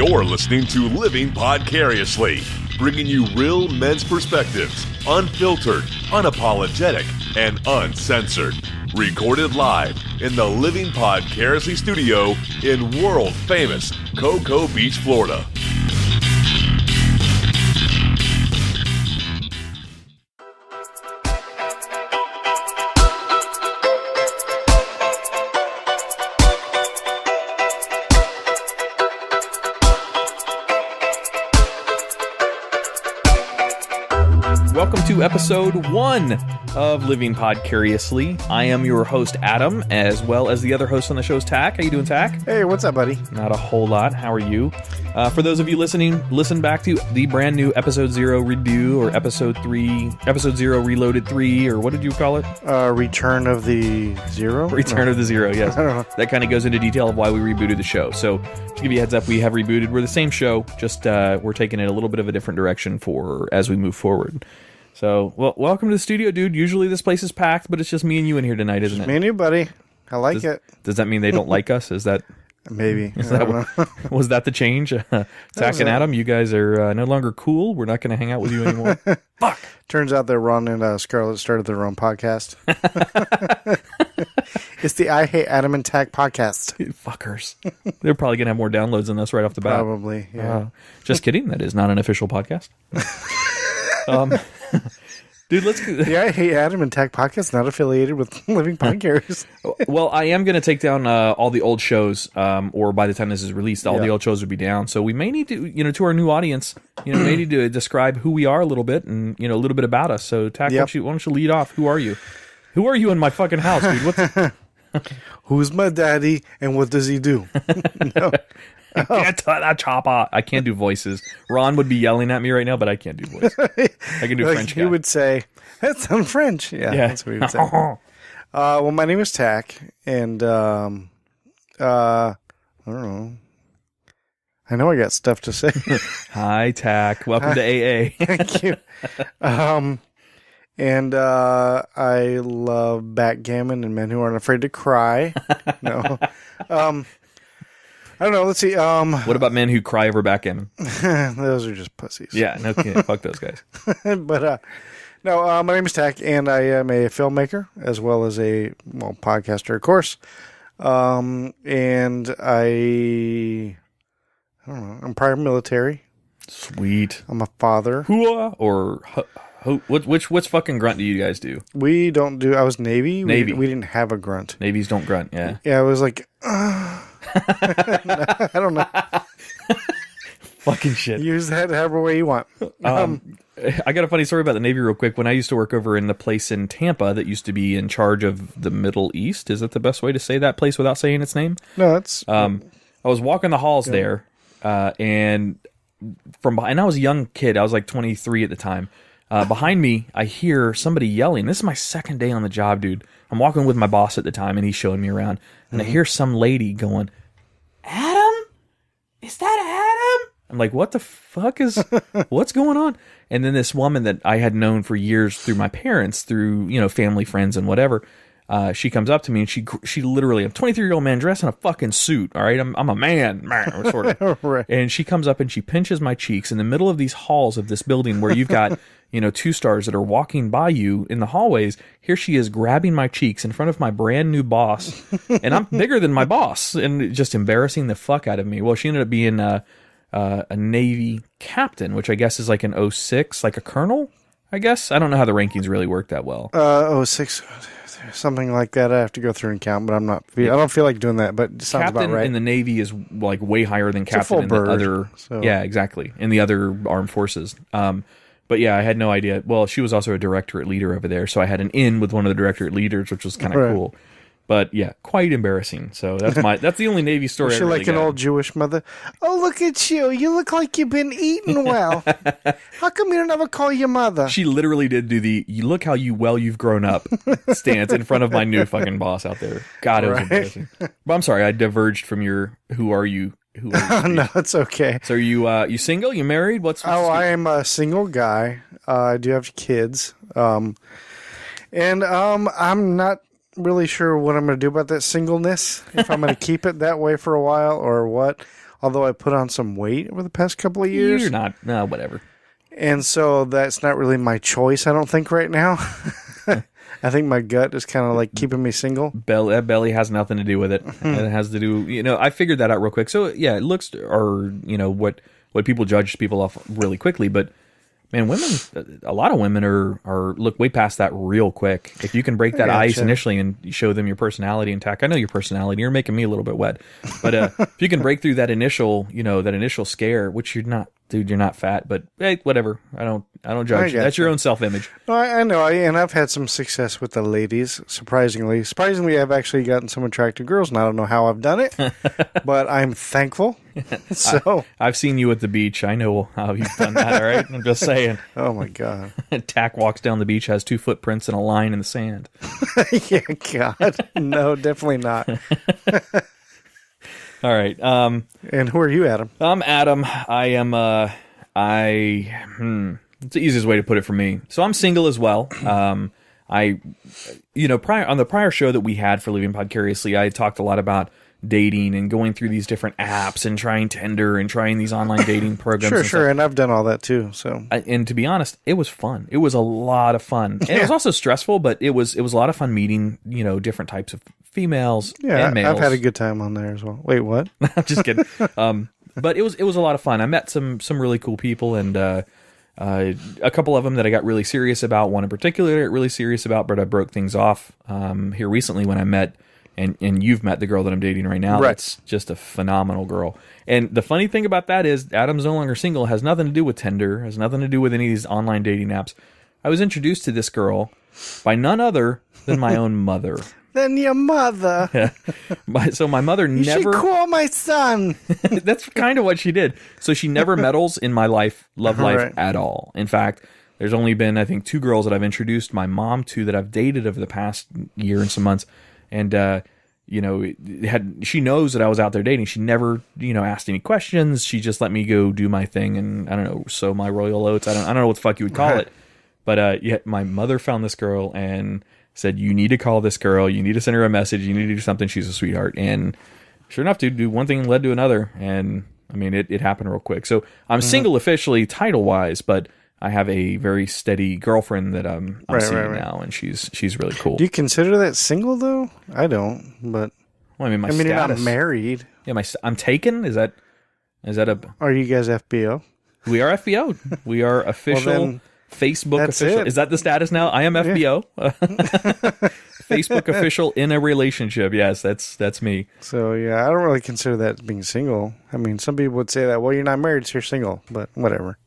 You're listening to Living Podcariously, bringing you real men's perspectives, unfiltered, unapologetic, and uncensored. Recorded live in the Living Podcariously studio in world-famous Cocoa Beach, Florida. Welcome to episode 1 of Living Podcariously. I am your host, Adam, as well as the other host on the show is Tach. How you doing, Tach? Hey, what's up, buddy? Not a whole lot. How are you? For those of you listening, listen back to the brand new Episode 0 Redo, or Episode 0 Reloaded 3, or what did you call it? Return of the Zero? Return of the Zero, yes. I don't know. That kind of goes into detail of why we rebooted the show. So, to give you a heads up, we have rebooted. We're the same show, just we're taking it a little bit of a different direction as we move forward. So, well, welcome to the studio, dude. Usually this place is packed, but it's just me and you in here tonight, isn't it? Me and you, buddy. I like it. Does that mean they don't like us? Is that... Maybe. Was that the change? Tach and Adam, you guys are no longer cool. We're not going to hang out with you anymore. Fuck. Turns out that Ron and Scarlett started their own podcast. It's the I Hate Adam and Tach podcast. Fuckers. They're probably going to have more downloads than us right off the bat. Probably, yeah. Just kidding. That is not an official podcast. Dude, let's... The I Hate Adam and Tach podcast not affiliated with Living Podcasts. Well, I am going to take down all the old shows, or by the time this is released, all the old shows will be down. So we may need to, to our new audience, may need to describe who we are a little bit and, a little bit about us. So, Tach, why don't you lead off? Who are you? Who are you in my fucking house, dude? Who's my daddy and what does he do? No. I can't that chopper. I can't do voices. Ron would be yelling at me right now, but I can't do voices. I can do French guy. He would say, that sounds French. Yeah, that's what he would say. Well, my name is Tach, and I don't know. I know I got stuff to say. Hi, Tach. Welcome to AA. Thank you. And I love backgammon and men who aren't afraid to cry. No. I don't know. Let's see. What about men who cry over backgammon? Those are just pussies. Yeah, no kidding. Fuck those guys. But no, my name is Tach, and I am a filmmaker as well as a podcaster, of course. And I don't know. I'm prior military. Sweet. I'm a father. Hooah or which fucking grunt do you guys do? We don't do. I was Navy. Navy. We didn't have a grunt. Navies don't grunt. Yeah. Yeah. I was like. I don't know. Fucking shit. Use that however way you want. I got a funny story about the Navy real quick. When I used to work over in the place in Tampa that used to be in charge of the Middle East, is that the best way to say that place without saying its name? No, it's... I was walking the halls there, and from behind, and I was a young kid. I was like 23 at the time. Behind me, I hear somebody yelling. This is my second day on the job, dude. I'm walking with my boss at the time, and he's showing me around. And I hear some lady going, Adam? Is that Adam? I'm like, what the fuck what's going on? And then this woman that I had known for years through my parents, through, family, friends, and whatever, she comes up to me, and she literally, I'm a 23-year-old man dressed in a fucking suit, all right? I'm a man, sort of. Right. And she comes up and she pinches my cheeks in the middle of these halls of this building where you've got... 2 stars that are walking by you in the hallways. Here she is grabbing my cheeks in front of my brand new boss. And I'm bigger than my boss and just embarrassing the fuck out of me. Well, she ended up being a Navy captain, which I guess is like an 06, like a colonel, I guess. I don't know how the rankings really work that well. 06, something like that. I have to go through and count, but I don't feel like doing that, but it sounds captain about right. In the Navy is like way higher than captain in the other. So. Yeah, exactly. In the other armed forces. But yeah, I had no idea. Well, she was also a directorate leader over there, so I had an in with one of the directorate leaders, which was kind of cool. But yeah, quite embarrassing. So that's the only Navy story. Was she like an old Jewish mother? Oh, look at you! You look like you've been eating well. How come you don't ever call your mother? She literally did do the "you look how you've grown up" stance in front of my new fucking boss out there. God, it was embarrassing. But I'm sorry, I diverged from your "who are you." No, it's okay. So are you single? You married? I am a single guy. I do have kids. And I'm not really sure what I'm going to do about that singleness. If I'm going to keep it that way for a while or what. although I put on some weight over the past couple of years. You're not. No, whatever. And so that's not really my choice, I don't think, right now. I think my gut is kind of like keeping me single. Belly has nothing to do with it. It has to do, I figured that out real quick. So yeah, it looks, or what people judge people off really quickly. But man, a lot of women are look way past that real quick. If you can break that ice initially and show them your personality and tack. I know your personality. You're making me a little bit wet, but if you can break through that initial scare, which you're not. Dude, you're not fat, but hey, whatever. I don't judge you. That's your own self-image. No, I know, and I've had some success with the ladies. Surprisingly, I've actually gotten some attractive girls, and I don't know how I've done it, but I'm thankful. So I've seen you at the beach. I know how you've done that. All right, I'm just saying. Oh my god. Tack walks down the beach, has 2 footprints and a line in the sand. Yeah, God, no, definitely not. All right. And who are you, Adam? I'm Adam. I am. It's the easiest way to put it for me. So I'm single as well. Prior on the prior show that we had for Living Podcariously, I talked a lot about dating and going through these different apps and trying Tinder and trying these online dating programs. Sure, and I've done all that too. So, and to be honest, it was fun. It was a lot of fun, and it was also stressful, but it was a lot of fun meeting different types of females and males. I've had a good time on there as well. Wait, what? I'm just kidding. But it was a lot of fun. I met some really cool people, and a couple of them that I got really serious about. One in particular, I got really serious about, but I broke things off here recently when I met. And you've met the girl that I'm dating right now. Right. That's just a phenomenal girl. And the funny thing about that is Adam's no longer single. Has nothing to do with Tinder. Has nothing to do with any of these online dating apps. I was introduced to this girl by none other than my own mother. Than your mother. Yeah. So my mother you never... should call my son. That's kind of what she did. So she never meddles in my love life at all. In fact, there's only been, I think, 2 girls that I've introduced my mom to that I've dated over the past year and some months. And, she knows that I was out there dating. She never, asked any questions. She just let me go do my thing and, I don't know, sow my royal oats. I don't know what the fuck you would call it. But, my mother found this girl and said, you need to call this girl. You need to send her a message. You need to do something. She's a sweetheart. And sure enough, dude, do one thing led to another. And, I mean, it happened real quick. So I'm single officially, title-wise, but I have a very steady girlfriend that I'm seeing now, and she's really cool. Do you consider that single though? I don't, but well, I mean, status. You're not married. Yeah, I'm taken. Is that a? Are you guys FBO? We are FBO. We are official Facebook official. Is that the status now? I am FBO. Facebook official in a relationship. Yes, that's me. So yeah, I don't really consider that being single. I mean, some people would say that. Well, you're not married, so you're single. But whatever.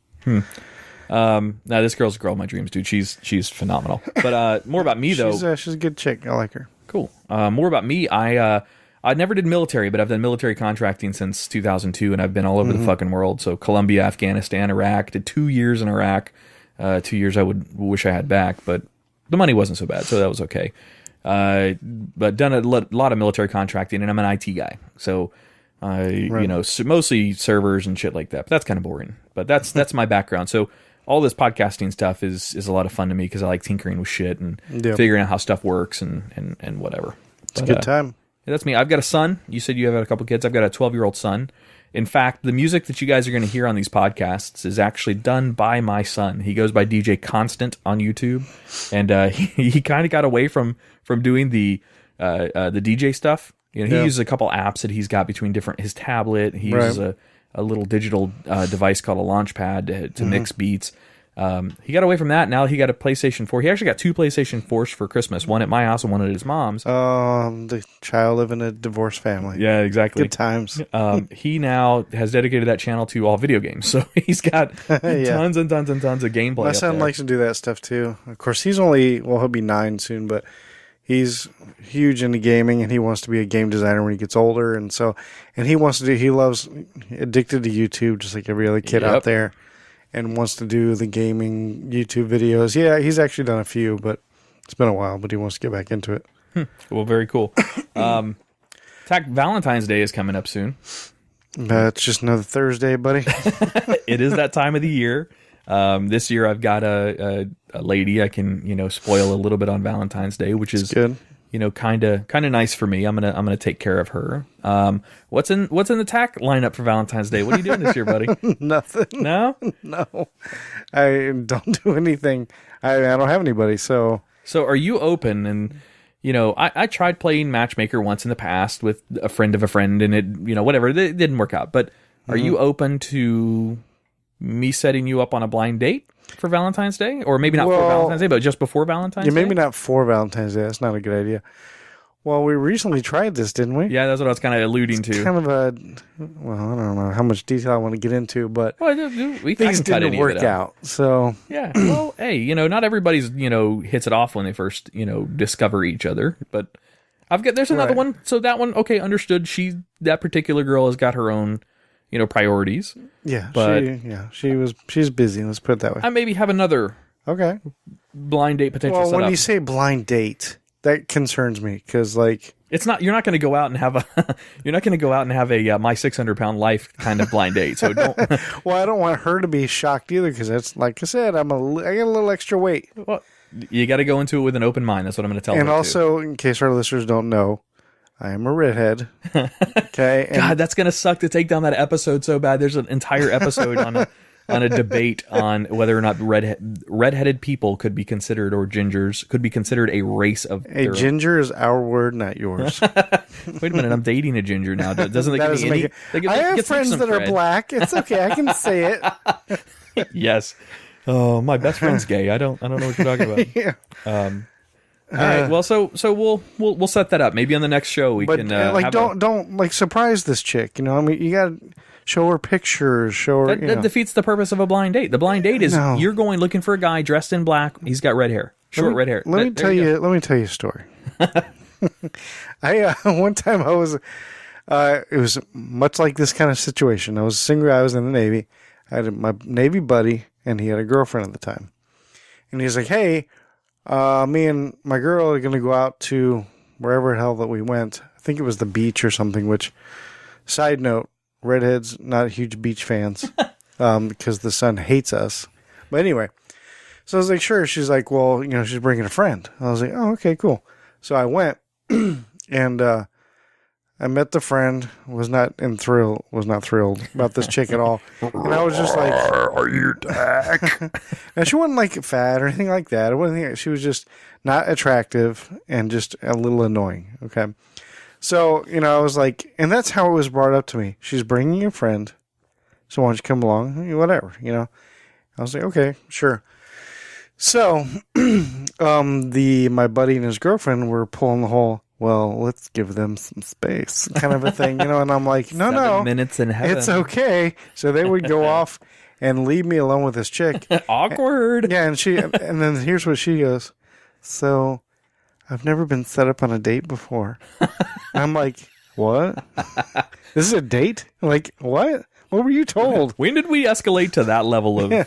Now this girl's a girl of my dreams, dude. She's phenomenal. But more about me though. She's a good chick. I like her. Cool. More about me. I never did military, but I've done military contracting since 2002, and I've been all over the fucking world. So Colombia, Afghanistan, Iraq. Did 2 years in Iraq. 2 years I would wish I had back, but the money wasn't so bad, so that was okay. But done a lot of military contracting, and I'm an IT guy. So mostly servers and shit like that. But that's kind of boring. But that's my background. So all this podcasting stuff is a lot of fun to me because I like tinkering with shit and figuring out how stuff works and whatever. It's a good time. That's me. I've got a son. You said you have a couple kids. I've got a 12-year-old son. In fact, the music that you guys are going to hear on these podcasts is actually done by my son. He goes by DJ Constant on YouTube, and he kind of got away from doing the DJ stuff. He uses a couple apps that he's got between his tablet. He uses a little digital device called a Launchpad to mix beats. He got away from that. Now he got a PlayStation 4. He actually got 2 PlayStation 4s for Christmas. One at my house and one at his mom's. The child living in a divorced family. Yeah, exactly. Good times. He now has dedicated that channel to all video games. So he's got tons and tons and tons of gameplay. My son likes to do that stuff too. Of course, he'll be 9 soon, but he's huge into gaming, and he wants to be a game designer when he gets older. And he loves addicted to YouTube, just like every other kid out there. And wants to do the gaming YouTube videos. Yeah, he's actually done a few, but it's been a while, but he wants to get back into it. Well, very cool. Valentine's Day is coming up soon. It's just another Thursday, buddy. It is that time of the year. This year I've got a lady I can, spoil a little bit on Valentine's Day, which is good. kind of nice for me. I'm gonna take care of her. What's in the Tach lineup for Valentine's Day? What are you doing this year, buddy? Nothing. No, No, I don't do anything. I don't have anybody. So are you open? And I tried playing matchmaker once in the past with a friend of a friend, and it whatever, it didn't work out. But are you open to me setting you up on a blind date for Valentine's Day, or maybe not for Valentine's Day, but just before Valentine's Day? Maybe not for Valentine's Day. That's not a good idea. Well, we recently tried this, didn't we? Yeah, that's what I was kind of alluding to. Kind of I don't know how much detail I want to get into, but things didn't work out. So yeah, well, hey, not everybody's hits it off when they first discover each other, but there's another one. So that one, okay, understood. That particular girl has got her own priorities. Yeah, but she's busy. Let's put it that way. I maybe have another blind date potential. Well, set when up. you say blind date, that concerns me because it's not. You're not going to go out and have a my 600-pound life kind of blind date. So don't. Well, I don't want her to be shocked either because that's like I said. I got a little extra weight. Well, you got to go into it with an open mind. That's what I'm going to tell her. And also, in case our listeners don't know, I am a redhead. Okay. God, that's gonna suck to take down that episode so bad. There's an entire episode on a debate on whether or not redheaded people could be considered, or gingers could be considered a race of. Ginger is our word, not yours. Wait a minute, I'm dating a ginger now. Doesn't that give me any? I have friends that are black. It's okay. I can say it. Yes. Oh, my best friend's gay. I don't know what you're talking about. Yeah. All right. Well, so we'll set that up. Maybe on the next show we can. Don't surprise this chick. I mean, you got to show her pictures. Show her. That defeats the purpose of a blind date. The blind date is you're going looking for a guy dressed in black. He's got red hair, red hair. Let me tell you a story. One time I was. It was much like this kind of situation. I was a single guy. I was in the Navy. I had my Navy buddy, and he had a girlfriend at the time. And he's like, "Hey. Me and my girl are going to go out to wherever the hell that we went. I think it was the beach or something, which, side note, redheads, not huge beach fans because the sun hates us. But anyway, so I was like, sure. She's like, well, she's bringing a friend. I was like, oh, okay, cool. So I went and I met the friend, was not thrilled about this chick at all. And I was just like, are you Tach? And she wasn't like fat or anything like that. She was just not attractive and just a little annoying. Okay. So, I was like, and that's how it was brought up to me. She's bringing a friend. So why don't you come along? Whatever, I was like, okay, sure. So, my buddy and his girlfriend were pulling the whole, well, let's give them some space kind of a thing, and I'm like, no, 7 minutes in heaven. It's okay. So they would go off and leave me alone with this chick. Awkward. Yeah. And then here's what she goes. So I've never been set up on a date before. I'm like, what? This is a date? Like, what? What were you told? When did we escalate to that level of... Yeah.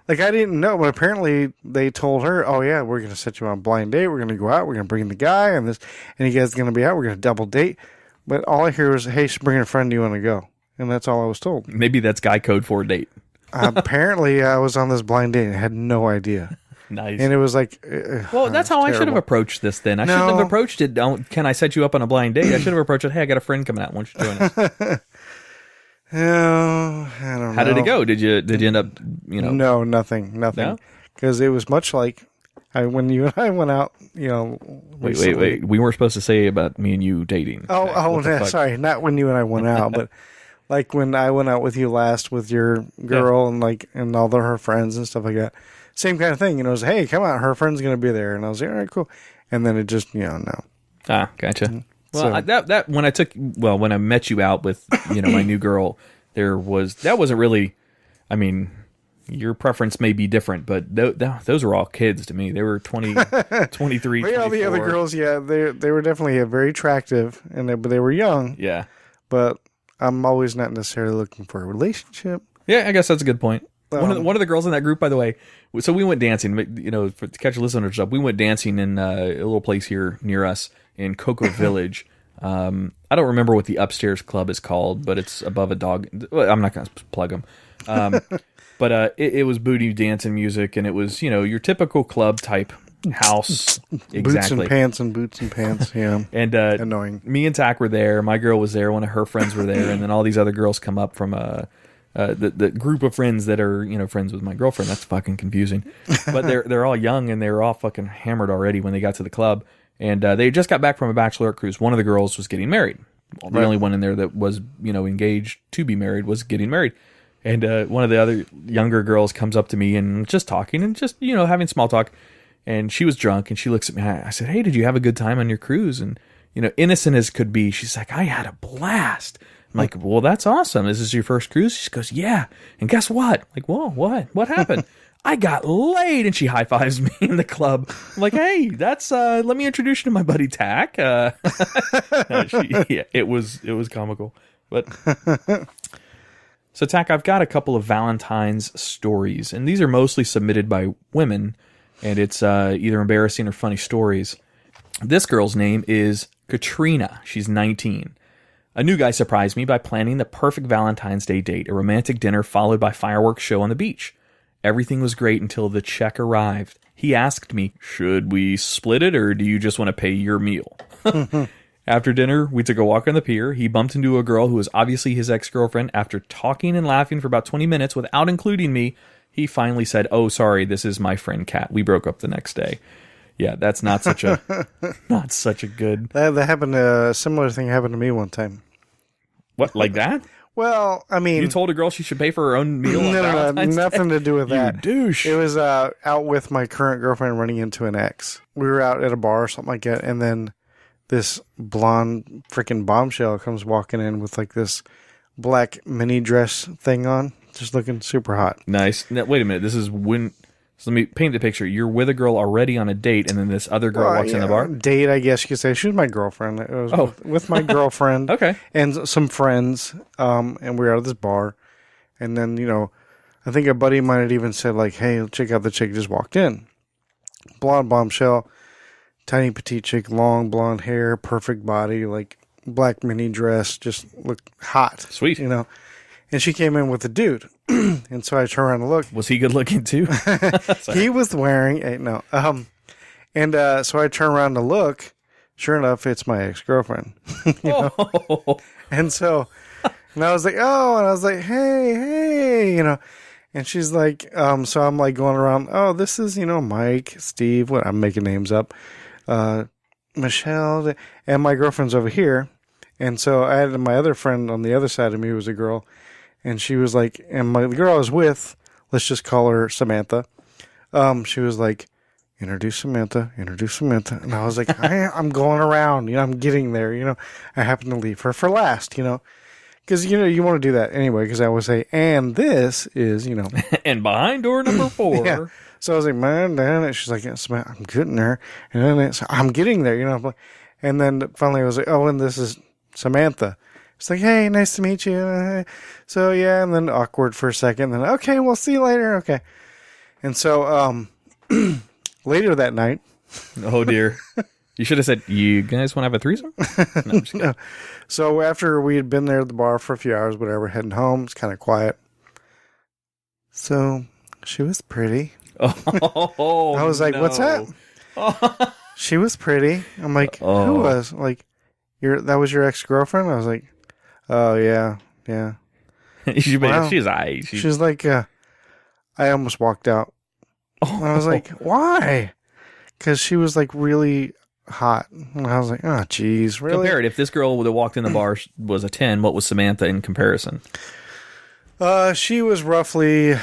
Like, I didn't know, but apparently they told her, oh, yeah, we're going to set you on a blind date. We're going to go out. We're going to bring the guy, and you guys are going to be out. We're going to double date. But all I hear was, hey, she's bringing a friend. Do you want to go? And that's all I was told. Maybe that's guy code for a date. Apparently, I was on this blind date and had no idea. Nice. And it was like... well, that's how I should have approached this then. I shouldn't have approached it, can I set you up on a blind date? I should have approached it, hey, I got a friend coming out. Why don't you join us? Oh, I don't know. How did it go? Did you end up, No, nothing. Because it was much like when you and I went out, Wait. We weren't supposed to say about me and you dating. Sorry. Not when you and I went out, but like when I went out with you last with your girl and all her friends and stuff like that. Same kind of thing. It was, hey, come out. Her friend's going to be there. And I was like, all right, cool. And then it just, no. Ah, gotcha. Well, so, when I met you out with, my new girl, that wasn't really, I mean, your preference may be different, but those were all kids to me. They were 20, 23, but all the other girls, they were definitely very attractive, but they were young. Yeah. But I'm always not necessarily looking for a relationship. Yeah, I guess that's a good point. One of the girls in that group, by the way, so we went dancing, to catch listeners up, we went dancing in a little place here near us in Cocoa Village. I don't remember what the upstairs club is called, but it's above a dog. Well, I'm not going to plug them. But it was booty dancing music, and it was, your typical club type, house. Boots Exactly. and boots and pants. Yeah. And Annoying. me and Tach were there. My girl was there. One of her friends were there, and then all these other girls come up from the group of friends that are friends with my girlfriend. That's fucking confusing. But they're all young and they were all fucking hammered already when they got to the club. And they just got back from a bachelorette cruise. One of the girls was getting married. Well, the only one in there that was engaged to be married was getting married. And one of the other younger girls comes up to me and just talking and just having small talk. And she was drunk and she looks at me. I said, "Hey, did you have a good time on your cruise?" And innocent as could be, she's like, "I had a blast." I'm like, "Well, that's awesome. Is this your first cruise?" She goes, "Yeah." And guess what? I'm like, "Whoa, what happened?" "I got laid." And she high fives me in the club. I'm like, "Hey, that's let me introduce you to my buddy Tach." It was comical. But so Tach, I've got a couple of Valentines stories, and these are mostly submitted by women, and it's either embarrassing or funny stories. This girl's name is Katrina. She's 19. A new guy surprised me by planning the perfect Valentine's Day date, a romantic dinner followed by fireworks show on the beach. Everything was great until the check arrived. He asked me, "Should we split it or do you just want to pay your meal?" After dinner, we took a walk on the pier. He bumped into a girl who was obviously his ex-girlfriend. After talking and laughing for about 20 minutes without including me, he finally said, "Oh, sorry, this is my friend Kat. We broke up the next day." Yeah, that's not such a good. That happened. A similar thing happened to me one time. What, like that? Well, I mean, You told a girl she should pay for her own meal on no, Valentine's nothing Day? to do with that. You douche. It was out with my current girlfriend running into an ex. We were out at a bar or something like that, and then this blonde freaking bombshell comes walking in with like this black mini dress thing on, just looking super hot. Nice. Now, wait a minute. This is when. So let me paint the picture. You're with a girl already on a date, and then this other girl walks in the bar? Date, I guess you could say. She was my girlfriend. It was with my girlfriend. Okay. And some friends, and we were out at this bar. And then, I think a buddy of mine had even said, like, "Hey, check out the chick just walked in." Blonde bombshell, tiny petite chick, long blonde hair, perfect body, like black mini dress, just looked hot. Sweet. And she came in with a dude. And so I turned around to look. Was he good looking too? He was wearing so I turn around to look. Sure enough, it's my ex-girlfriend. And so, and I was like, "Oh," and I was like, "Hey," and she's like, so I'm like going around, "Oh, this is, Mike, Steve," what I'm making names up, Michelle, and my girlfriend's over here. And so I had my other friend on the other side of me who was a girl. And she was like, and the girl I was with, let's just call her Samantha. She was like, introduce Samantha. And I was like, I'm going around, I'm getting there, I happen to leave her for last, because, you want to do that anyway, because I would say, and this is, And behind door number 4. Yeah. So I was like, man, and she's like, yes, man, I'm getting there. And then I'm getting there, and then finally I was like, oh, and this is Samantha. It's like, "Hey, nice to meet you." So, yeah, and then awkward for a second. Then, "Okay, we'll see you later." Okay. And so, later that night. Oh, dear. You should have said, "You guys want to have a threesome?" No, I'm just kidding. No. So, after we had been there at the bar for a few hours, whatever, heading home, it's kind of quiet. So, she was pretty. Oh, I was like, no. "What's that?" She was pretty. I'm like, "Who was?" Like, that was your ex-girlfriend? I was like, "Oh, yeah." She's She's like, I almost walked out. And I was like, "Why?" Because she was like really hot. And I was like, "Oh, geez, really?" Compare it. If this girl that walked in the bar was a 10, what was Samantha in comparison? She was roughly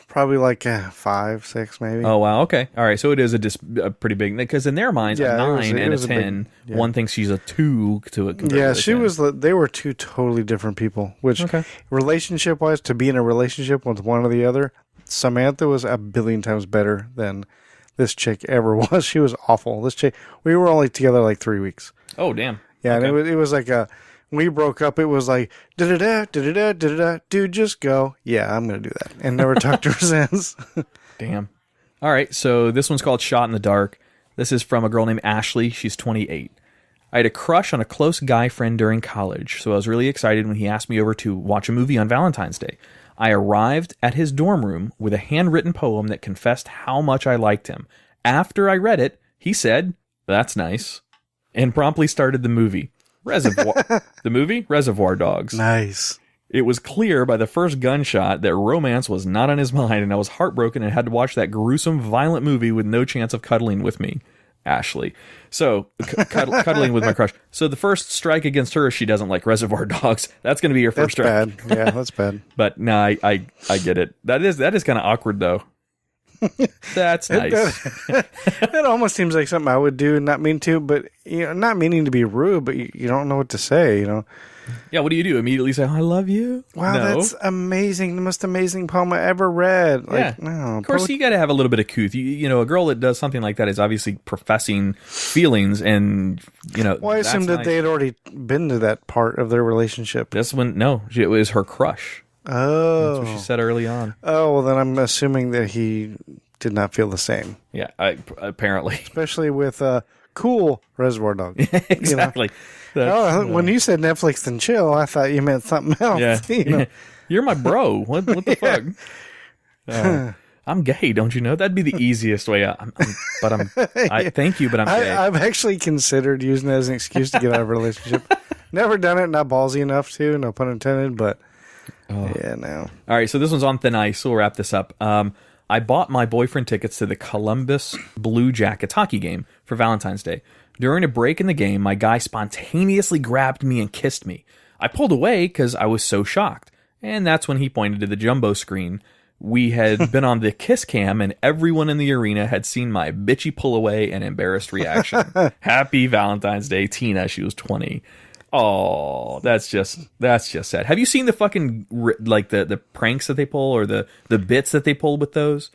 probably like 5, 6 maybe. Oh, wow. Okay. All right. So it is a pretty big, because in their minds, a 9 and a 10, one thinks she's a 2 to it. Yeah, she was. They were two totally different people, which relationship-wise, to be in a relationship with one or the other, Samantha was a billion times better than this chick ever was. She was awful. This chick, we were only together like 3 weeks. Oh, damn. Yeah, okay. And it was like when we broke up, it was like, da-da-da, dude, just go. Yeah, I'm going to do that. And never talked to her since. Damn. All right, so this one's called Shot in the Dark. This is from a girl named Ashley. She's 28. I had a crush on a close guy friend during college, so I was really excited when he asked me over to watch a movie on Valentine's Day. I arrived at his dorm room with a handwritten poem that confessed how much I liked him. after I read it, he said, "That's nice," and promptly started the movie. Reservoir Dogs. Nice. It was clear by the first gunshot that romance was not on his mind, and I was heartbroken and had to watch that gruesome, violent movie with no chance of cuddling with me, Ashley. So, cuddling with my crush. So the first strike against her is she doesn't like Reservoir Dogs. That's going to be your first strike. Bad. Yeah, that's bad. But no, I get it. That is kind of awkward, though. That's nice. That almost seems like something I would do and not mean to, but not meaning to be rude, but you don't know what to say, Yeah, what do you do? Immediately say, "I love you"? Wow, no. That's amazing. The most amazing poem I ever read. Like, no, of course, you got to have a little bit of couth. A girl that does something like that is obviously professing feelings, and Well, I assumed that they had already been to that part of their relationship. This one, no, it was her crush. Oh, that's what she said early on. Oh, well, then I'm assuming that he did not feel the same. Yeah, apparently, especially with cool Reservoir Dogs. Exactly. When you said Netflix and chill, I thought you meant something else. Yeah. You're my bro. What the fuck? I'm gay, don't you know? That'd be the easiest way out. Thank you, but I'm gay. I've actually considered using that as an excuse to get out of a relationship. Never done it, not ballsy enough to, no pun intended, but no. All right, so this one's on thin ice, so we'll wrap this up. I bought my boyfriend tickets to the Columbus Blue Jackets hockey game for Valentine's Day. During a break in the game, my guy spontaneously grabbed me and kissed me. I pulled away because I was so shocked. And that's when he pointed to the jumbo screen. We had been on the kiss cam, and everyone in the arena had seen my bitchy pull away and embarrassed reaction. Happy Valentine's Day, Tina. She was 20. Oh, that's just sad. Have you seen the fucking the pranks that they pull, or the bits that they pull with those?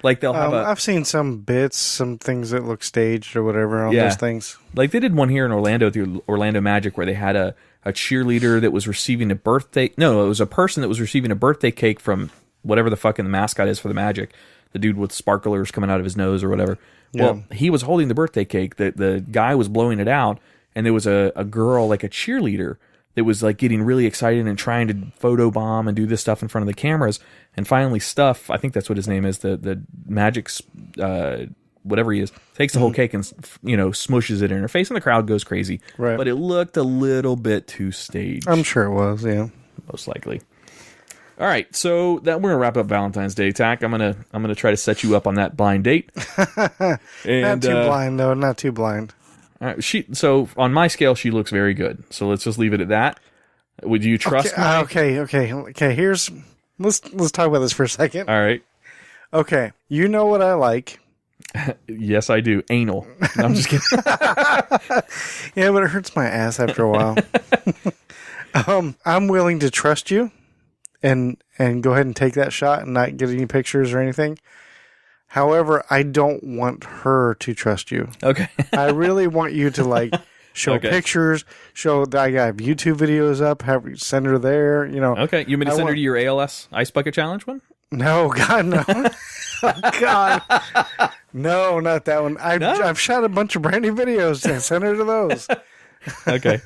Like they'll have I've seen some bits, some things that look staged or whatever on those things. Like they did one here in Orlando through Orlando Magic where they had a cheerleader that was receiving a birthday. No, it was a person that was receiving a birthday cake from whatever the fucking mascot is for the Magic. The dude with sparklers coming out of his nose or whatever. Yeah. Well, he was holding the birthday cake. The guy was blowing it out, and there was a girl, like a cheerleader, that was like getting really excited and trying to photobomb and do this stuff in front of the cameras. And finally Stuff, I think that's what his name is, the Magic's whatever he is, takes the whole cake and smushes it in her face, and the crowd goes crazy. Right. But it looked a little bit too staged. I'm sure it was, yeah. Most likely. All right, so we're gonna wrap up Valentine's Day, Tach. I'm gonna try to set you up on that blind date. Not too blind though, not too blind. All right, so on my scale, she looks very good. So let's just leave it at that. Would you trust me? Okay. Let's talk about this for a second. All right. Okay, you know what I like. Yes, I do. Anal. No, I'm just kidding. Yeah, but it hurts my ass after a while. I'm willing to trust you and go ahead and take that shot and not get any pictures or anything. However, I don't want her to trust you. Okay. I really want you to show pictures, show that I have YouTube videos up, send her there, Okay, you mean to send her to your ALS Ice Bucket Challenge one? No, God, no. Oh, God. No, not that one. I've shot a bunch of brand new videos and sent her to those. Okay.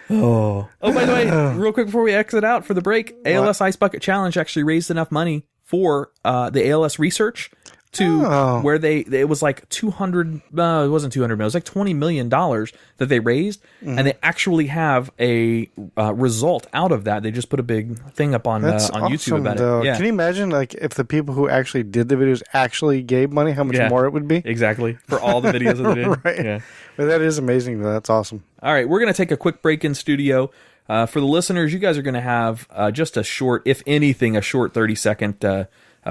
Oh, by the way, real quick before we exit out for the break, ALS Ice Bucket Challenge actually raised enough money for the ALS research to where it was like 200, it wasn't 200 million, it was like $20 million that they raised, and they actually have a result out of that. They just put a big thing up on YouTube about it. Yeah. Can you imagine if the people who actually did the videos actually gave money, how much more it would be? Exactly. For all the videos that they did. Right. Yeah. But that is amazing, though. That's awesome. All right, we're going to take a quick break in studio. For the listeners, you guys are going to have just a short, if anything, a short 30-second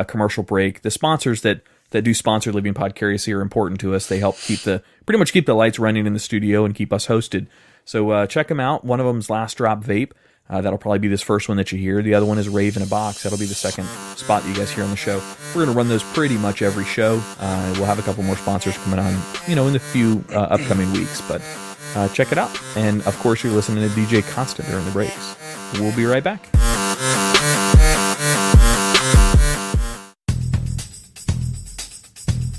commercial break. The sponsors that do sponsor Living Podcariously are important to us. They help pretty much keep the lights running in the studio and keep us hosted. So check them out. One of them is Last Drop Vape. That'll probably be this first one that you hear. The other one is Rave in a Box. That'll be the second spot that you guys hear on the show. We're going to run those pretty much every show. We'll have a couple more sponsors coming on, in the few upcoming weeks. But check it out. And, of course, you're listening to DJ Constant during the breaks. We'll be right back.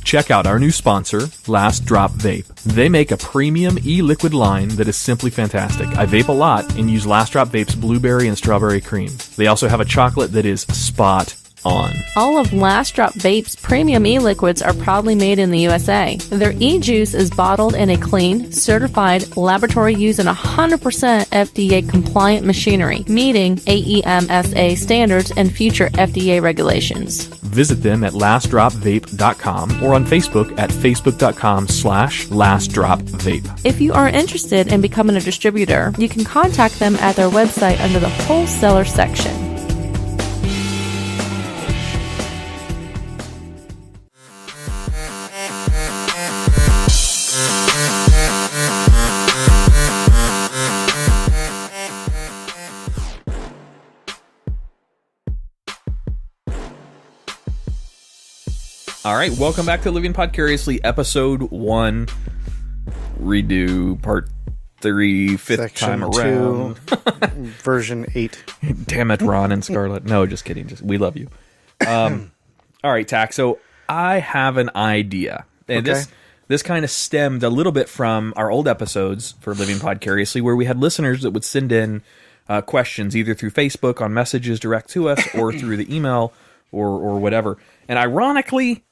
Check out our new sponsor, Last Drop Vape. They make a premium e-liquid line that is simply fantastic. I vape a lot and use Last Drop Vape's blueberry and strawberry cream. They also have a chocolate that is spot on. All of Last Drop Vape's premium e-liquids are proudly made in the USA. Their e-juice is bottled in a clean, certified, laboratory-used and 100% FDA-compliant machinery, meeting AEMSA standards and future FDA regulations. Visit them at lastdropvape.com or on Facebook at facebook.com/lastdropvape. If you are interested in becoming a distributor, you can contact them at their website under the wholesaler section. All right, welcome back to Living Podcariously, episode 1, redo, part 3, fifth Section time around. 2, version 8. Damn it, Ron and Scarlett. No, just kidding. We love you. All right, Tach. So I have an idea, and Okay. this kind of stemmed a little bit from our old episodes for Living Podcariously, where we had listeners that would send in questions either through Facebook on messages direct to us or through the email or whatever. And ironically,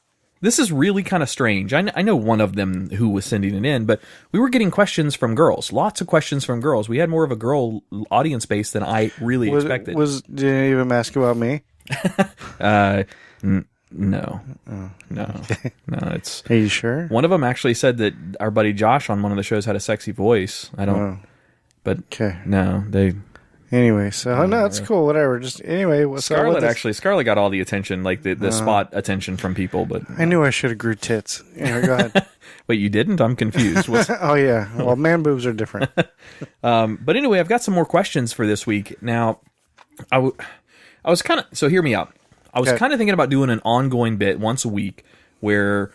this is really kind of strange. I know one of them who was sending it in, but we were getting questions from girls. Lots of questions from girls. We had more of a girl audience base than I really expected. Did any of them ask about me? No. It's. Are you sure? One of them actually said that our buddy Josh on one of the shows had a sexy voice. I don't. Oh. But Okay. no, they. Anyway, so no, it's cool. Whatever. Just anyway. Scarlett got all the attention, like the spot attention from people. But I knew I should have grew tits. Anyway, go ahead. wait, you didn't? I'm confused. Oh yeah. Well, man boobs are different. But anyway, I've got some more questions for this week. Now, I was kind of, so hear me out. I was kind of thinking about doing an ongoing bit once a week where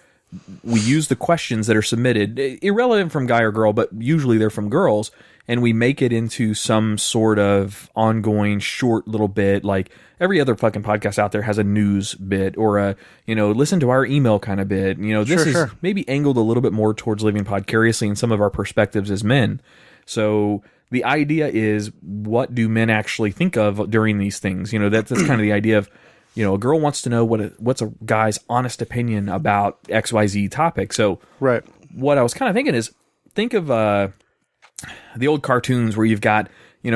we use the questions that are submitted, irrelevant from guy or girl, but usually they're from girls, and we make it into some sort of ongoing short little bit, like every other fucking podcast out there has a news bit or a, listen to our email kind of bit. This is maybe angled a little bit more towards living podcariously and some of our perspectives as men. So the idea is, what do men actually think of during these things? That's kind of the idea of, a girl wants to know what's a guy's honest opinion about XYZ topic. So Right. what I was kind of thinking is, think of the old cartoons where you've got,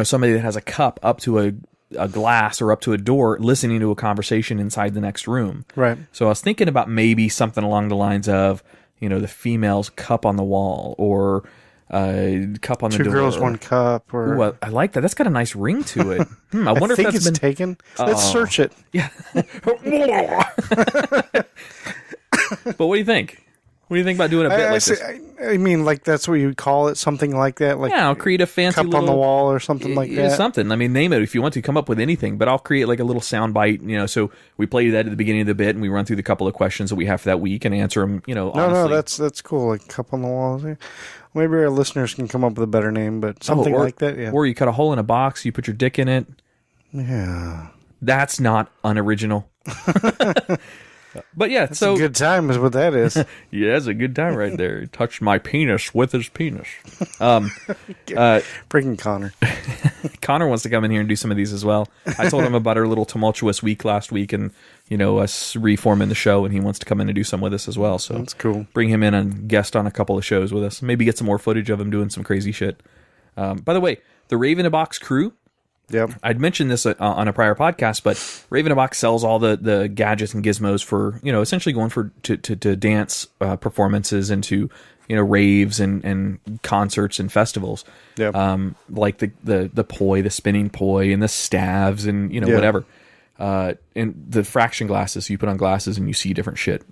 somebody that has a cup up to a glass or up to a door listening to a conversation inside the next room. Right. So I was thinking about maybe something along the lines of, the female's cup on the wall or cup on the door. 2 girls, 1 cup. Or Ooh, I like that. That's got a nice ring to it. I wonder I think if that's it's been taken. Let's search it. Yeah. But what do you think? What do you think about doing a bit like this? I mean, like that's what you would call it, something like that. Like Yeah, I'll create a fancy cup little on the wall or something like that. Something. I mean, name it if you want to. Come up with anything, but I'll create like a little sound bite. So we play that at the beginning of the bit, and we run through the couple of questions that we have for that week and answer them. Honestly. No, that's cool. Like cup on the wall. Maybe our listeners can come up with a better name, but something like that. Yeah. Or you cut a hole in a box, you put your dick in it. Yeah. That's not unoriginal. But yeah, That's a good time is what that is. Yeah, it's a good time right there. He touched my penis with his penis. Freaking Connor. Connor wants to come in here and do some of these as well. I told him about our little tumultuous week last week and, us reforming the show, and he wants to come in and do some with us as well. So that's cool. Bring him in and guest on a couple of shows with us. Maybe get some more footage of him doing some crazy shit. By the way, the Raven a Box crew, Yep. I'd mentioned this on a prior podcast, but Raven a Box sells all the gadgets and gizmos for, essentially going to dance performances and to, raves and concerts and festivals. Yep. Like the poi, the spinning poi and the staves and, whatever. And the fraction glasses, you put on glasses and you see different shit,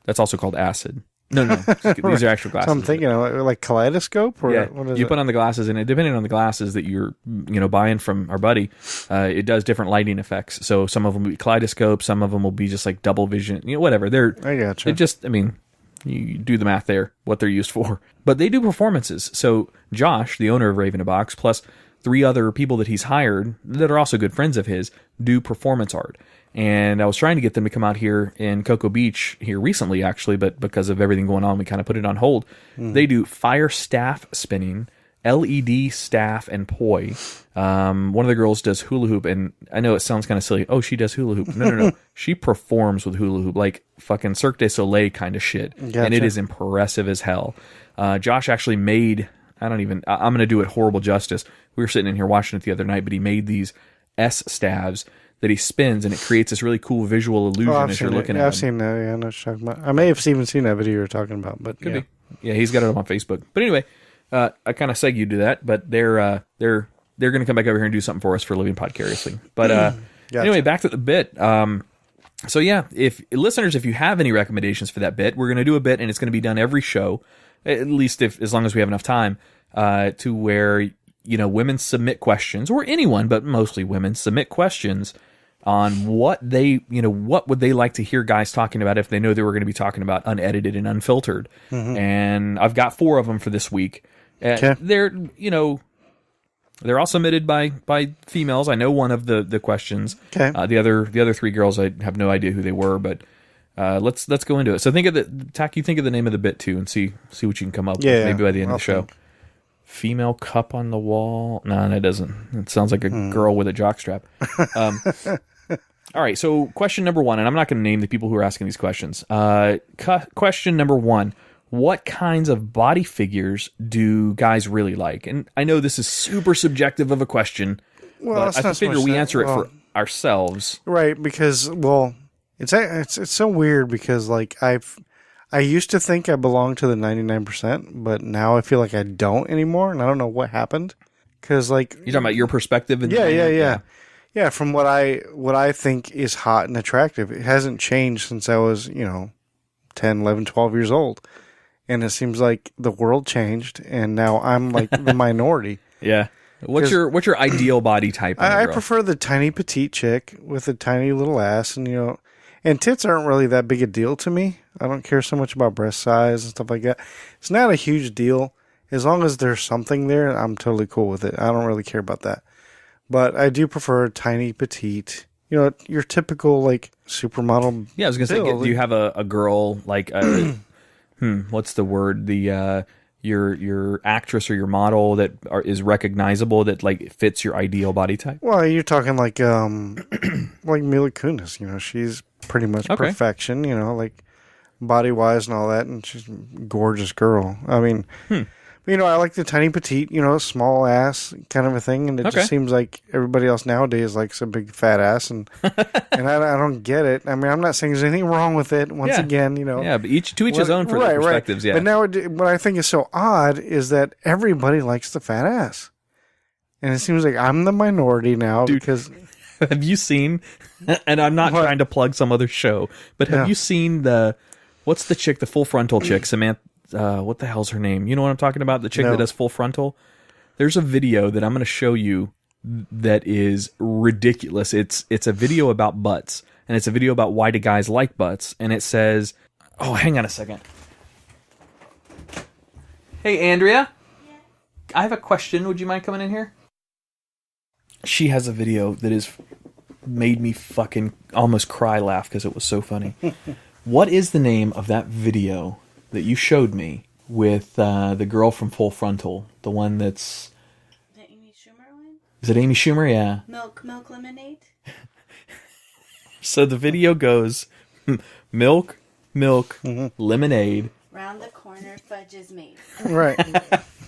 that's also called acid. No. These are actual glasses. So I'm thinking like kaleidoscope or what is you it? put on the glasses, and depending on the glasses that you're buying from our buddy, it does different lighting effects. So some of them will be kaleidoscope, some of them will be just like double vision, whatever. I gotcha. It just, you do the math there, what they're used for. But they do performances. So Josh, the owner of Raven a Box, plus 3 other people that he's hired that are also good friends of his, do performance art. And I was trying to get them to come out here in Cocoa Beach here recently, actually, but because of everything going on, we kind of put it on hold. They do fire staff spinning LED staff and poi. One of the girls does hula hoop, and I know it sounds kind of silly. Oh, she does hula hoop. No. She performs with hula hoop, like fucking Cirque du Soleil kind of shit. Gotcha. And it is impressive as hell. Josh actually made, I'm going to do it horrible justice. We were sitting in here watching it the other night, but he made these S staves that he spins, and it creates this really cool visual illusion as you're looking at it. I've seen that. Yeah, I know what you're talking about. I may have even seen that video you were talking about, but Could be. Yeah, he's got it up on Facebook. But anyway, I kind of segued to that, but they're going to come back over here and do something for us for Living Podcariously. But Gotcha. Anyway, back to the bit. So yeah, if listeners, if you have any recommendations for that bit, we're going to do a bit, and it's going to be done every show, at least as long as we have enough time, to where women submit questions, or anyone, but mostly women submit questions on what would they like to hear guys talking about if they know they were going to be talking about unedited and unfiltered. Mm-hmm. And I've got 4 of them for this week. Okay. They're all submitted by females. I know one of the questions. Okay. The other 3 girls, I have no idea who they were, but let's go into it. So think of Tach, you think of the name of the bit too, and see what you can come up with maybe by the end of the show. Think. Female cup on the wall. No, that doesn't. It sounds like a girl with a jockstrap. All right, so question number 1, and I'm not going to name the people who are asking these questions. Question number 1, what kinds of body figures do guys really like? And I know this is super subjective of a question, but I figure we answer it for ourselves. Right, because, it's so weird because, like, I used to think I belonged to the 99%, but now I feel like I don't anymore, and I don't know what happened. Because, like... You're talking about your perspective? Yeah, from what I think is hot and attractive. It hasn't changed since I was, 10, 11, 12 years old. And it seems like the world changed, and now I'm like the minority. Yeah. What's your ideal body type? I prefer the tiny petite chick with a tiny little ass, and and tits aren't really that big a deal to me. I don't care so much about breast size and stuff like that. It's not a huge deal. As long as there's something there, I'm totally cool with it. I don't really care about that. But I do prefer tiny, petite, your typical, like, supermodel. Yeah, I was going to say, do you have a girl, like, what's the word? Your actress or your model that is recognizable, that, like, fits your ideal body type? Well, you're talking, like Mila Kunis, she's pretty much perfection, like, body-wise and all that, and she's a gorgeous girl. I mean... I like the tiny petite, small ass kind of a thing, and it just seems like everybody else nowadays likes a big fat ass, and and I don't get it. I mean, I'm not saying there's anything wrong with it. Once again, Yeah, but each his own for their perspectives. Right. Yeah. But now, what I think is so odd is that everybody likes the fat ass, and it seems like I'm the minority now. Dude, because have you seen? And I'm not trying to plug some other show, but have you seen what's the chick, the full frontal chick, Samantha? What the hell's her name? You know what I'm talking about? The chick that does full frontal? There's a video that I'm going to show you that is ridiculous. It's a video about butts, and it's a video about why do guys like butts, and it says, oh, hang on a second. Hey, Andrea? Yeah. I have a question. Would you mind coming in here? She has a video that has made me fucking almost laugh because it was so funny. What is the name of that video that you showed me with the girl from Full Frontal, the one that's... The Amy Schumer one? Is it Amy Schumer? Yeah. Milk lemonade? So the video goes, milk, lemonade. Round the corner, fudge is made. Right.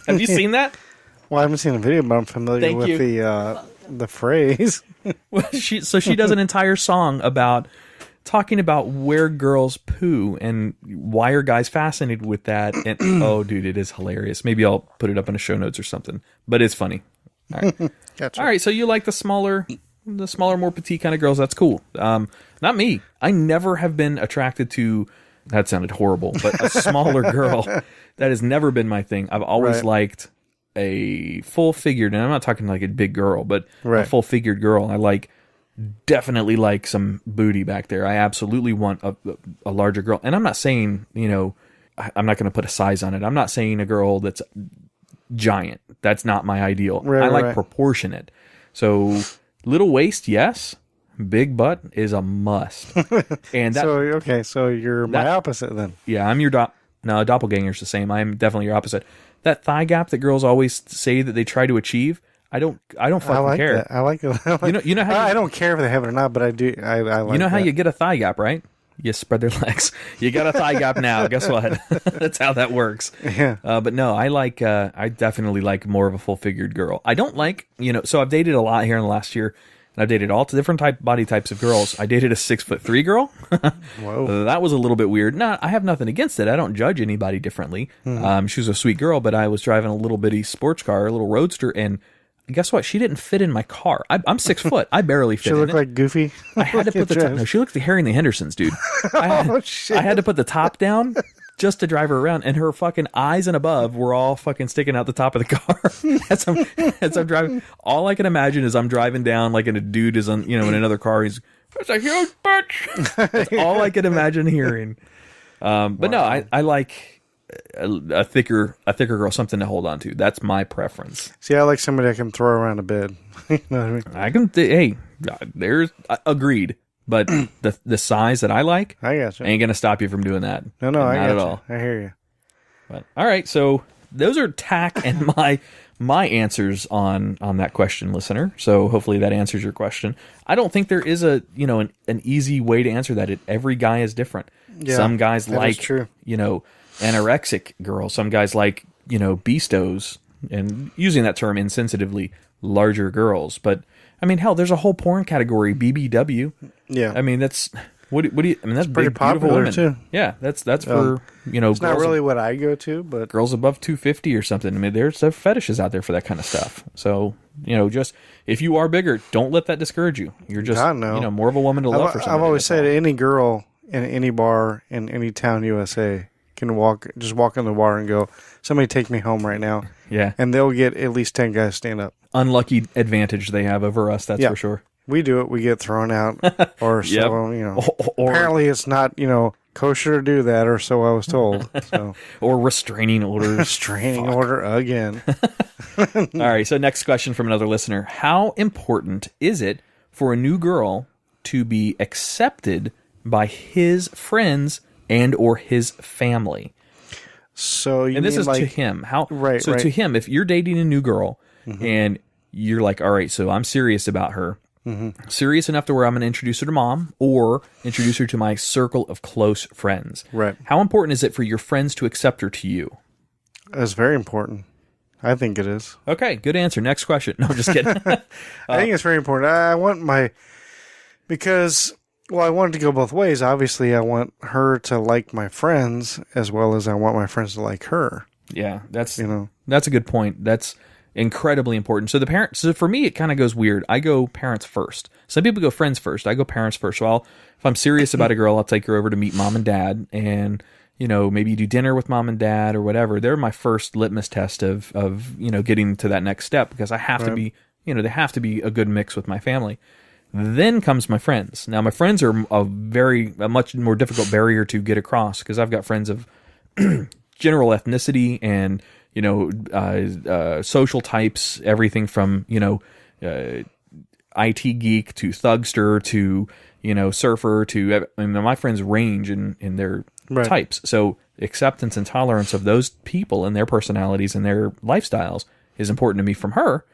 Have you seen that? Well, I haven't seen the video, but I'm familiar with the phrase. Well, she does an entire song about... talking about where girls poo and why are guys fascinated with that. And oh, dude, it is hilarious. Maybe I'll put it up in the show notes or something. But it's funny. All right. Gotcha. All right. So you like the smaller, more petite kind of girls. That's cool. Not me. I never have been attracted to. That sounded horrible, but a smaller girl. That has never been my thing. I've always liked a full figured, and I'm not talking like a big girl, but a full figured girl. I definitely like some booty back there. I absolutely want a larger girl. And I'm not saying, I'm not going to put a size on it. I'm not saying a girl that's giant. That's not my ideal. I like proportionate. So little waist, yes. Big butt is a must. And that, so you're my opposite then. Yeah, I'm your no, doppelganger's the same. I'm definitely your opposite. that thigh gap that girls always say that they try to achieve. I don't fucking care. That. I like it. You know how I don't care if they have it or not, but I do. I like. You know how that. you get a thigh gap, right? You spread their legs. You got a thigh gap now. Guess what? That's how that works. Yeah. But no, I definitely like more of a full-figured girl. I don't like, so I've dated a lot here in the last year, and I've dated all different body types of girls. I dated a 6'3" girl. Whoa. That was a little bit weird. No, I have nothing against it. I don't judge anybody differently. She was a sweet girl, but I was driving a little bitty sports car, a little roadster, and guess what? She didn't fit in my car. I'm 6 foot. I barely fit She in looked it. like Goofy. I had to put the top. No, she looked like Harry and the Hendersons, dude. Shit. I had to put the top down just to drive her around, and her fucking eyes and above were all fucking sticking out the top of the car as I'm driving. All I can imagine is I'm driving down like, and a dude is on, in another car. He's, "It's a huge bitch." That's all I can imagine hearing. But no, I like a thicker girl, something to hold on to. That's my preference. See, I like somebody I can throw around a bed. You know what I mean? I can. Hey, there's agreed. But the size that I like, I got you. ain't gonna stop you from doing that. No, I not got at you. all. I hear you. But all right, so those are Tach and my answers on that question, listener. So hopefully that answers your question. I don't think there is a an easy way to answer that. Every guy is different. Yeah, some guys that like is true. Anorexic girls. Some guys like beastos, and using that term insensitively, larger girls. But I mean, hell, there's a whole porn category, BBW. Yeah. I mean, that's what do you? I mean, that's pretty big, beautiful popular, women too. Yeah, that's for It's not girls really what I go to, but girls above 250 or something. I mean, there's fetishes out there for that kind of stuff. So just if you are bigger, don't let that discourage you. You're just God, no. more of a woman to love for somebody. I've always that's said all. any girl in any bar in any town USA can walk in the bar and go, "Somebody take me home right now." Yeah, And they'll get at least 10 guys stand up. unlucky advantage they have over us. That's Yeah. for sure. We do it, we get thrown out, or Yep. so Or apparently it's not kosher to do that, or so I was told. So or restraining orders. restraining order again. All right. So next question from another listener: how important is it for a new girl to be accepted by his friends and or his family? So you And this mean is like to him. How? Right, So right. to him, if you're dating a new girl and you're like, all right, so I'm serious about her, serious enough to where I'm going to introduce her to mom or introduce her to my circle of close friends. Right. How important is it for your friends to accept her to you? That's very important. I think it is. Okay, good answer. Next question. No, I'm just kidding. I think it's very important. I want because I want it to go both ways. Obviously, I want her to like my friends as well as I want my friends to like her. Yeah, that's You know. that's a good point. That's incredibly important. So the parents. So for me, it kind of goes weird. I go parents first. Some people go friends first. I go parents first. So if I'm serious about a girl, I'll take her over to meet mom and dad, and maybe do dinner with mom and dad or whatever. They're my first litmus test of getting to that next step, because I have to be they have to be a good mix with my family. Then comes my friends. Now, my friends are a much more difficult barrier to get across, because I've got friends of general ethnicity and, social types, everything from, IT geek to thugster to, surfer to, my friends range in their types. So acceptance and tolerance of those people and their personalities and their lifestyles is important to me from her,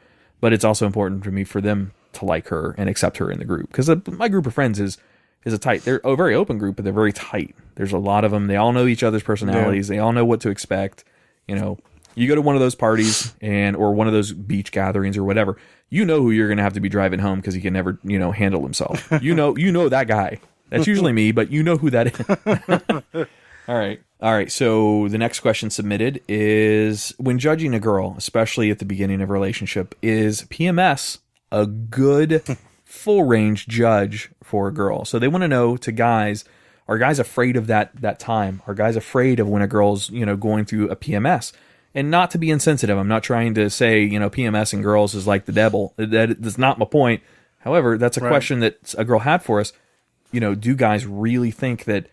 but it's also important to me for them to like her and accept her in the group, because my group of friends is a tight. They're a very open group, but they're very tight. There's a lot of them. They all know each other's personalities. They all know what to expect. You go to one of those parties or one of those beach gatherings or whatever, who you're going to have to be driving home because he can never handle himself. You know that guy. That's usually me, but you know who that is. All right. So the next question submitted is: when judging a girl, especially at the beginning of a relationship, is PMS a good full range judge for a girl? So they want to know, to guys, are guys afraid of that time? Are guys afraid of when a girl's going through a PMS? And not to be insensitive, I'm not trying to say PMS and girls is like the devil. That's not my point. However, that's a question that a girl had for us. Do guys really think that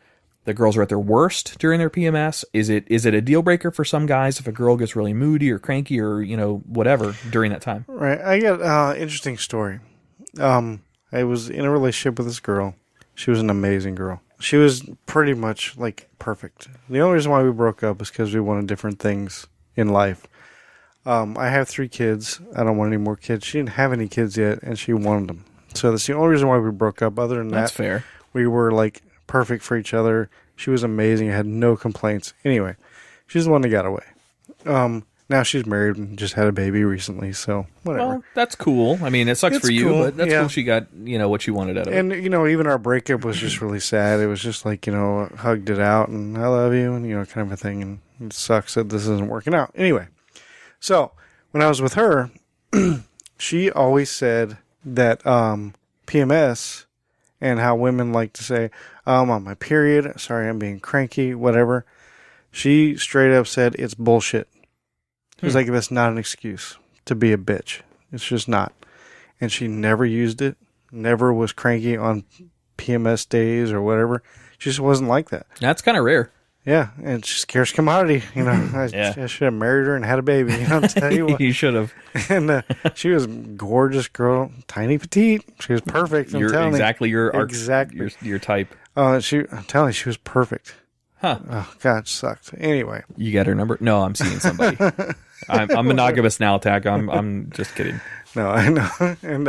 the girls are at their worst during their PMS? Is it a deal breaker for some guys if a girl gets really moody or cranky or whatever during that time? Right. I got an interesting story. I was in a relationship with this girl. She was an amazing girl. She was pretty much like perfect. The only reason why we broke up is because we wanted different things in life. I have 3 kids. I don't want any more kids. She didn't have any kids yet, and she wanted them. So that's the only reason why we broke up. Other than That's that, fair. we were like perfect for each other. She was amazing. I had no complaints. Anyway, she's the one that got away. Now she's married and just had a baby recently, so whatever. Well, that's cool. I mean, it sucks It's for you, cool, but that's yeah. cool she got, what she wanted out of it. And, even our breakup was just really sad. It was just like, hugged it out and I love you and, kind of a thing. And it sucks that this isn't working out. Anyway, so when I was with her, she always said that PMS and how women like to say, I'm on my period. Sorry, I'm being cranky, whatever. She straight up said it's bullshit. It was like, it's not an excuse to be a bitch. It's just not. And she never used it, never was cranky on PMS days or whatever. She just wasn't like that. That's kind of rare. Yeah, and she's scarce commodity. I should have married her and had a baby. I'll tell you what. You should have. And she was a gorgeous girl, tiny petite. She was perfect. I'm You're telling exactly you. your your type. I'm telling you, she was perfect. Huh. Oh, God, it sucked. Anyway. You got her number? No, I'm seeing somebody. I'm monogamous now, Tach. I'm just kidding. No, I know. And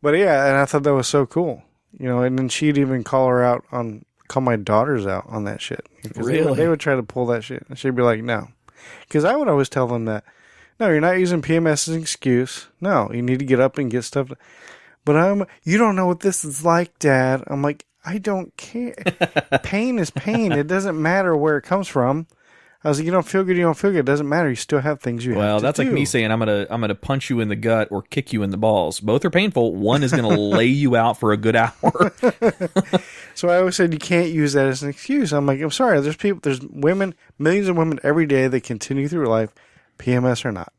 but yeah, and I thought that was so cool. And then she'd even call my daughters out on that shit. Really? They would try to pull that shit. And she'd be like, no. Because I would always tell them that, no, you're not using PMS as an excuse. No, you need to get up and get stuff. But you don't know what this is like, Dad. I'm like, I don't care. Pain is pain. It doesn't matter where it comes from. I was like, you don't feel good, It doesn't matter. You still have things you have to do. Well, that's like me saying I'm gonna punch you in the gut or kick you in the balls. Both are painful. One is gonna lay you out for a good hour. So I always said you can't use that as an excuse. I'm like, I'm sorry. There's women, millions of women every day that continue through life, PMS or not.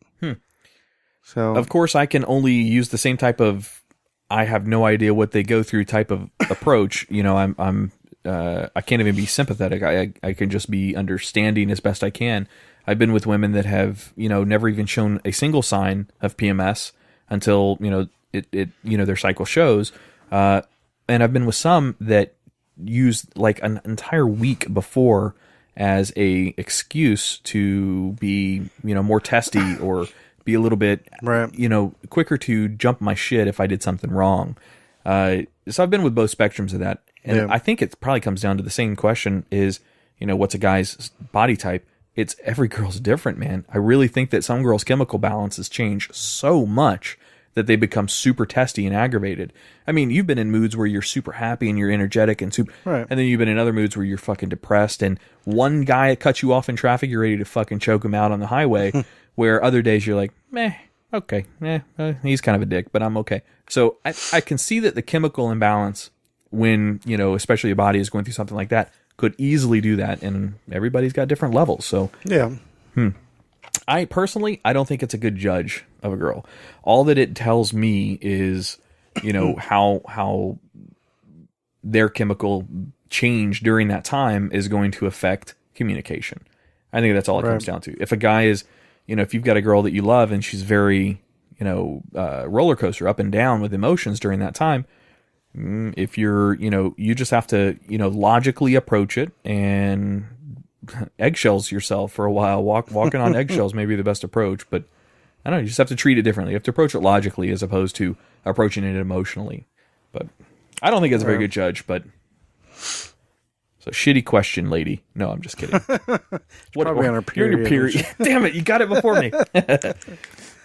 So of course, I can only use the same type of I have no idea what they go through type of approach. I can't even be sympathetic. I can just be understanding as best I can. I've been with women that have, never even shown a single sign of PMS until, their cycle shows. And I've been with some that use like an entire week before as a excuse to be, more testy or be a little bit, right. Quicker to jump my shit if I did something wrong. So I've been with both spectrums of that. And I think it probably comes down to the same question is, what's a guy's body type? It's every girl's different, man. I really think that some girls' chemical balances change so much that they become super testy and aggravated. I mean, you've been in moods where you're super happy and you're energetic and super, right. And then you've been in other moods where you're fucking depressed and one guy cuts you off in traffic, you're ready to fucking choke him out on the highway, where other days you're like, meh, okay, he's kind of a dick, but I'm okay. So I can see that the chemical imbalance when, especially your body is going through something like that, could easily do that, and everybody's got different levels. So yeah. I personally, I don't think it's a good judge of a girl. All that it tells me is, how their chemical change during that time is going to affect communication. I think that's all it comes down to. If a guy is, if you've got a girl that you love and she's very, roller coaster up and down with emotions during that time, if you're, you just have to, logically approach it and eggshells yourself for a while. Walking on eggshells may be the best approach, but I don't know, you just have to treat it differently. You have to approach it logically as opposed to approaching it emotionally. But I don't think it's a very good judge, but so shitty question, lady. No, I'm just kidding. Probably on her period. You're in your period. Damn it, you got it before me.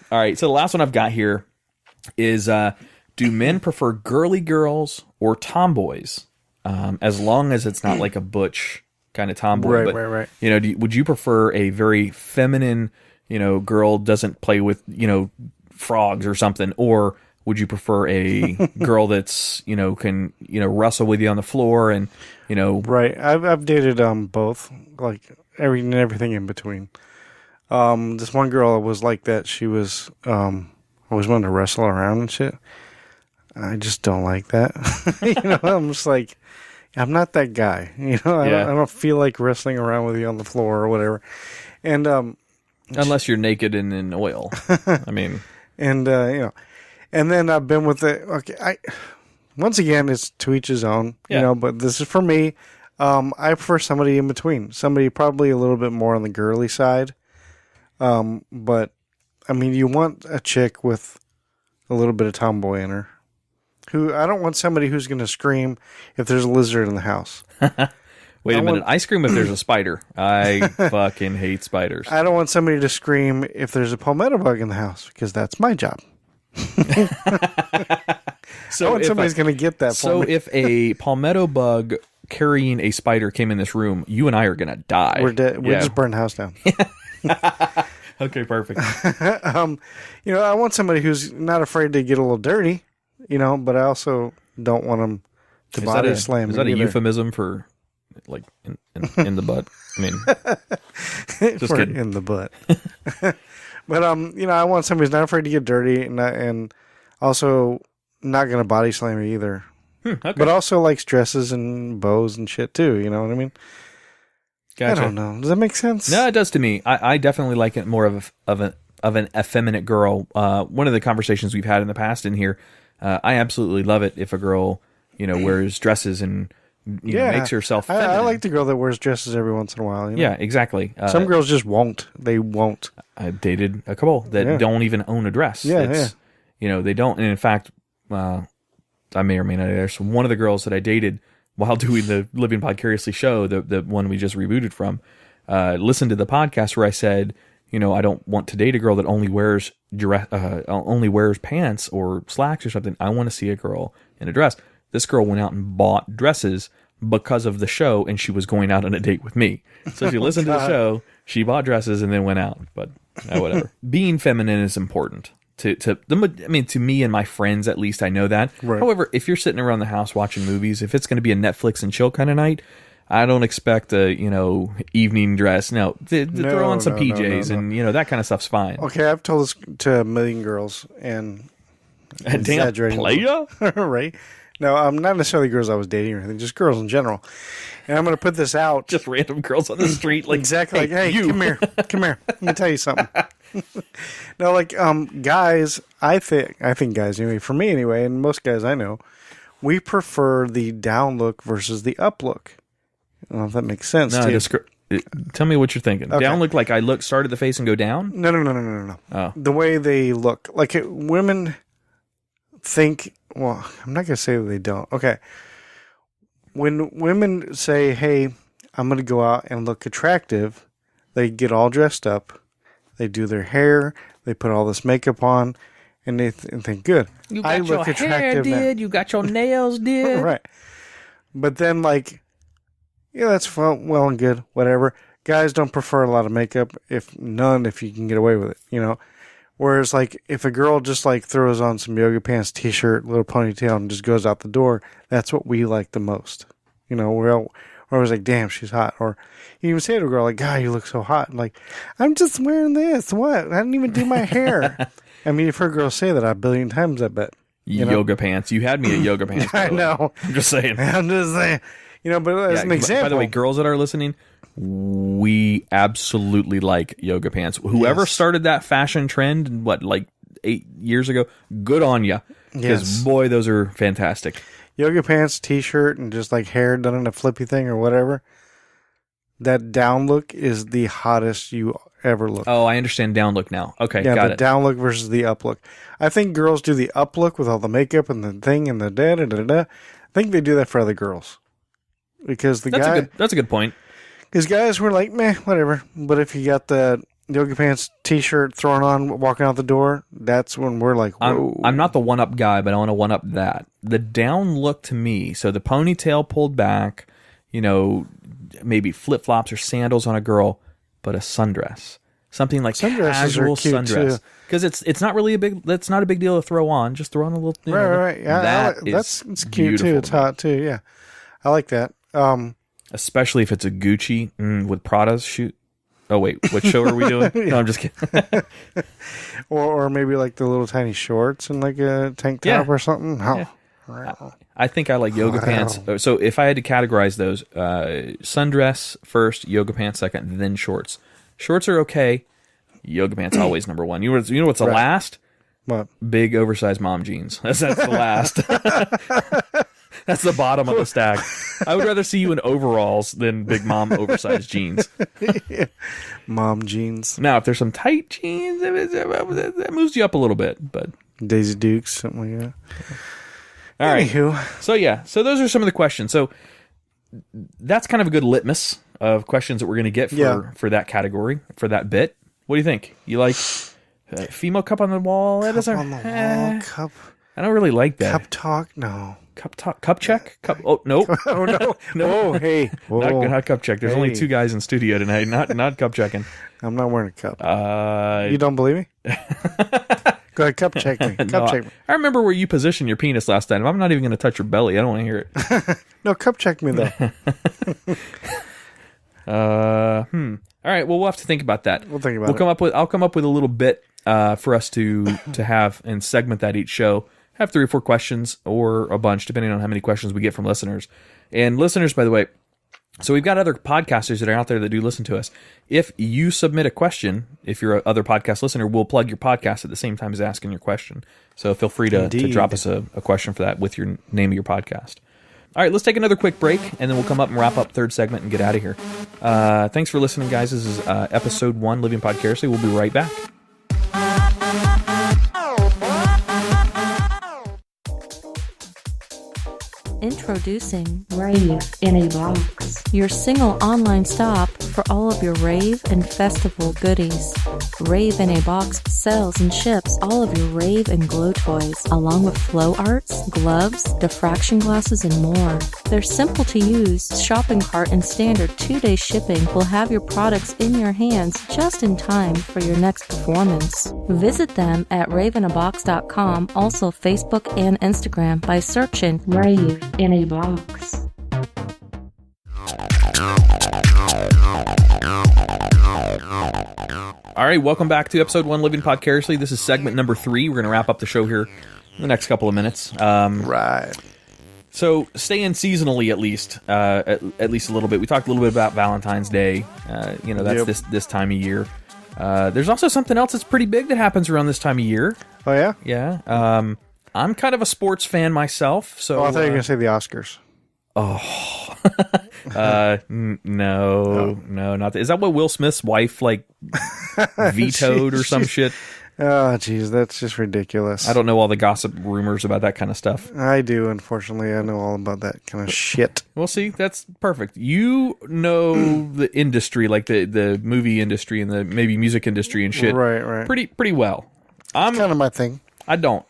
All right, so the last one I've got here is do men prefer girly girls or tomboys? As long as it's not like a butch kind of tomboy. Right. Would you prefer a very feminine, girl doesn't play with, frogs or something, or would you prefer a girl that's, can, wrestle with you on the floor and, Right. I've dated both, like everything in between. This one girl was like that. She was always wanted to wrestle around and shit. I just don't like that. I'm just like, I'm not that guy. I don't feel like wrestling around with you on the floor or whatever. And unless you're naked and in oil. I mean, and and then I've been with it. Okay, once again, it's to each his own. But this is for me. I prefer somebody in between. Somebody probably a little bit more on the girly side. But I mean, you want a chick with a little bit of tomboy in her. I don't want somebody who's going to scream if there's a lizard in the house. Wait a minute. I scream if there's a spider. I fucking hate spiders. I don't want somebody to scream if there's a palmetto bug in the house, because that's my job. So I want somebody's going to get that for me. if a palmetto bug carrying a spider came in this room, you and I are going to die. We're dead. We just burn the house down. Okay, perfect. I want somebody who's not afraid to get a little dirty, but I also don't want them to body slam. Is that a euphemism for, like, in the butt? I mean, just kidding. In the butt. But, I want somebody who's not afraid to get dirty and also not going to body slam me either. Okay. But also likes dresses and bows and shit too, you know what I mean? Gotcha. I don't know. Does that make sense? No, it does to me. I definitely like it more of an effeminate girl. One of the conversations we've had in the past in here, I absolutely love it if a girl, wears dresses and makes herself feminine. I like the girl that wears dresses every once in a while. Yeah, exactly. Some girls just won't. They won't. I've dated a couple that don't even own a dress. Yeah. They don't. And in fact, I may or may not. There's one of the girls that I dated while doing the Living Vicariously show, the one we just rebooted from, listened to the podcast where I said, I don't want to date a girl that only wears pants or slacks or something. I want to see a girl in a dress. This girl went out and bought dresses because of the show, and she was going out on a date with me. So she listened to the show, she bought dresses, and then went out. But whatever. Being feminine is important. To me and my friends, at least, I know that. Right. However, if you're sitting around the house watching movies, if it's going to be a Netflix and chill kind of night, I don't expect a evening dress. No, throw on some PJs and that kind of stuff's fine. Okay, I've told this to a million girls, and Damn exaggerating, playa? Right? No, not necessarily girls I was dating or anything, just girls in general. And I'm going to put this out. Just random girls on the street, like exactly. Hey, you. Come here. Let me tell you something. No, like guys, I think guys anyway. For me anyway, and most guys I know, we prefer the down look versus the up look. I don't know if that makes sense. No, tell me what you're thinking. Okay. Down look like I start at the face and go down? No. Oh. The way they look, like women think. Well, I'm not going to say that they don't. Okay. When women say, hey, I'm going to go out and look attractive, they get all dressed up. They do their hair. They put all this makeup on. And they think, good. You got I your look hair attractive did. now. You got your nails did. Right. But then, that's well and good, whatever. Guys don't prefer a lot of makeup, if you can get away with it, Whereas, if a girl just, throws on some yoga pants, t-shirt, little ponytail, and just goes out the door, that's what we like the most. We're always like, damn, she's hot. Or you even say to a girl, God, you look so hot. I'm just wearing this. What? I didn't even do my hair. I mean, you've heard girls say that a billion times, I bet. Yoga pants. You had me at yoga pants. I know. I'm just saying. But as an example. By the way, girls that are listening, we absolutely like yoga pants. Whoever started that fashion trend, 8 years ago, good on you. Because, boy, those are fantastic. Yoga pants, t-shirt, and just hair done in a flippy thing or whatever. That down look is the hottest you ever look. Oh, I understand down look now. Okay, got it. The down look versus the up look. I think girls do the up look with all the makeup and the thing and the da-da-da-da. I think they do that for other girls. Because that's a good point. Because guys were like, meh, whatever. But if you got the yoga pants, t-shirt thrown on, walking out the door, that's when we're like, whoa. I'm not the one-up guy, but I want to one-up that. The down look to me, so the ponytail pulled back, maybe flip-flops or sandals on a girl, but a sundress. Something like casual sundress. Because it's not really that's not a big deal to throw on. Just throw on a little. Right. Yeah, it's cute too. It's hot too. Yeah, I like that. Especially if it's a Gucci with Prada's shoot. Oh wait, what show are we doing? No, I'm just kidding. or maybe the little tiny shorts and a tank top or something. Oh. Yeah. I think I like yoga pants. So if I had to categorize those, sundress first, yoga pants second, then shorts. Shorts are okay. Yoga pants always number one. You know what's the last? What? Big oversized mom jeans. That's the last. That's the bottom of the stack. I would rather see you in overalls than Big Mom oversized jeans. Mom jeans. Now, if there's some tight jeans, that moves you up a little bit. But Daisy Dukes, something like that. all right. Anywho. So those are some of the questions. So that's kind of a good litmus of questions that we're going to get for that category, for that bit. What do you think? You like female cup on the wall? Cup on the wall. Cup. I don't really like that. Cup talk? No. Cup talk? Cup check? Cup? Oh, no. Oh, no. No. Oh, hey. Whoa. Not cup check. There's only 2 guys in studio tonight. Not cup checking. I'm not wearing a cup. You don't believe me? Go ahead, cup check me. Check me. I remember where you positioned your penis last time. I'm not even going to touch your belly. I don't want to hear it. No, cup check me, though. All right. Well, we'll have to think about that. We'll think about it. I'll come up with a little bit for us to have and segment that each show. Have 3 or 4 questions or a bunch, depending on how many questions we get from listeners. And listeners, by the way, so we've got other podcasters that are out there that do listen to us. If you submit a question, if you're a other podcast listener, we'll plug your podcast at the same time as asking your question. So feel free to drop us a question for that with your name of your podcast. All right, let's take another quick break, and then we'll come up and wrap up third segment and get out of here. Thanks for listening, guys. This is episode 1, Living Podcarously. We'll be right back. Introducing Rave in a Box, your single online stop for all of your rave and festival goodies. Rave in a Box sells and ships all of your rave and glow toys, along with flow arts, gloves, diffraction glasses, and more. Their simple-to-use shopping cart and standard 2-day shipping will have your products in your hands just in time for your next performance. Visit them at raveinabox.com, also Facebook and Instagram by searching Rave in a Box. All right, welcome back to episode 1, Living Podcarously. This is segment number 3. We're going to wrap up the show here in the next couple of minutes. Right. So, staying seasonally at least a little bit. We talked a little bit about Valentine's Day. That's this time of year. There's also something else that's pretty big that happens around this time of year. Oh, yeah? Yeah. I'm kind of a sports fan myself. So I thought you were going to say the Oscars. Oh. No, not that. Is that what Will Smith's wife, vetoed or some shit? Oh, geez, that's just ridiculous. I don't know all the gossip rumors about that kind of stuff. I do, unfortunately. I know all about that kind of shit. Well, see, that's perfect. You know the industry, like the movie industry and the maybe music industry and shit. Right. Pretty well. It's kind of my thing. I don't.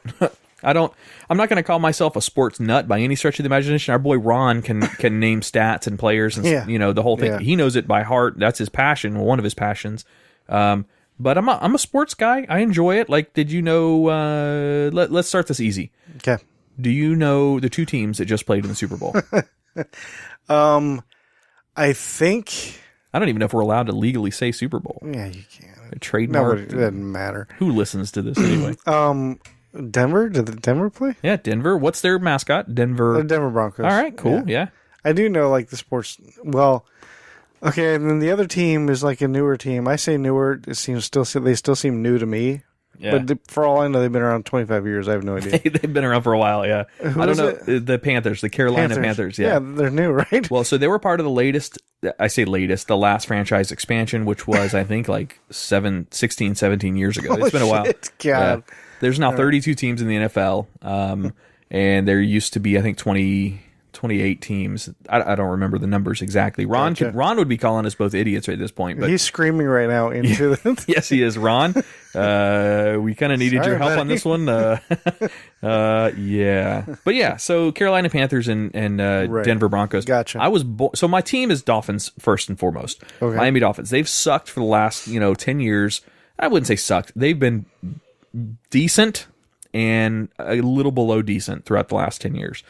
I'm not going to call myself a sports nut by any stretch of the imagination. Our boy Ron can name stats and players and the whole thing. Yeah. He knows it by heart. That's his passion, one of his passions. But I'm a sports guy. I enjoy it. Like, did you know? Let's start this easy. Okay. Do you know the 2 teams that just played in the Super Bowl? I think. I don't even know if we're allowed to legally say Super Bowl. Yeah, you can. Trademark. It doesn't matter. Who listens to this anyway? Denver? Did Denver play? Yeah, Denver. What's their mascot? Denver. The Denver Broncos. All right, cool. Yeah. I do know the sports. Well, okay, and then the other team is a newer team. I say newer. They still seem new to me. Yeah. But for all I know, they've been around 25 years. I have no idea. They've been around for a while, yeah. Who I don't know. it? The Panthers, the Carolina Panthers, yeah. Yeah, they're new, right? Well, so they were part of the the last franchise expansion, which was, I think, 16, 17 years ago. It's been a while. God. There's now 32 teams in the NFL, and there used to be, I think, 28 teams. I don't remember the numbers exactly. Ron would be calling us both idiots at this point. But he's screaming right now into the... Yes, he is. Ron, we kind of needed your help on this one. Yeah. But yeah, so Carolina Panthers and right. Denver Broncos. Gotcha. So my team is Dolphins first and foremost. Okay. Miami Dolphins. They've sucked for the last 10 years. I wouldn't say sucked. They've been decent and a little below decent throughout the last 10 years.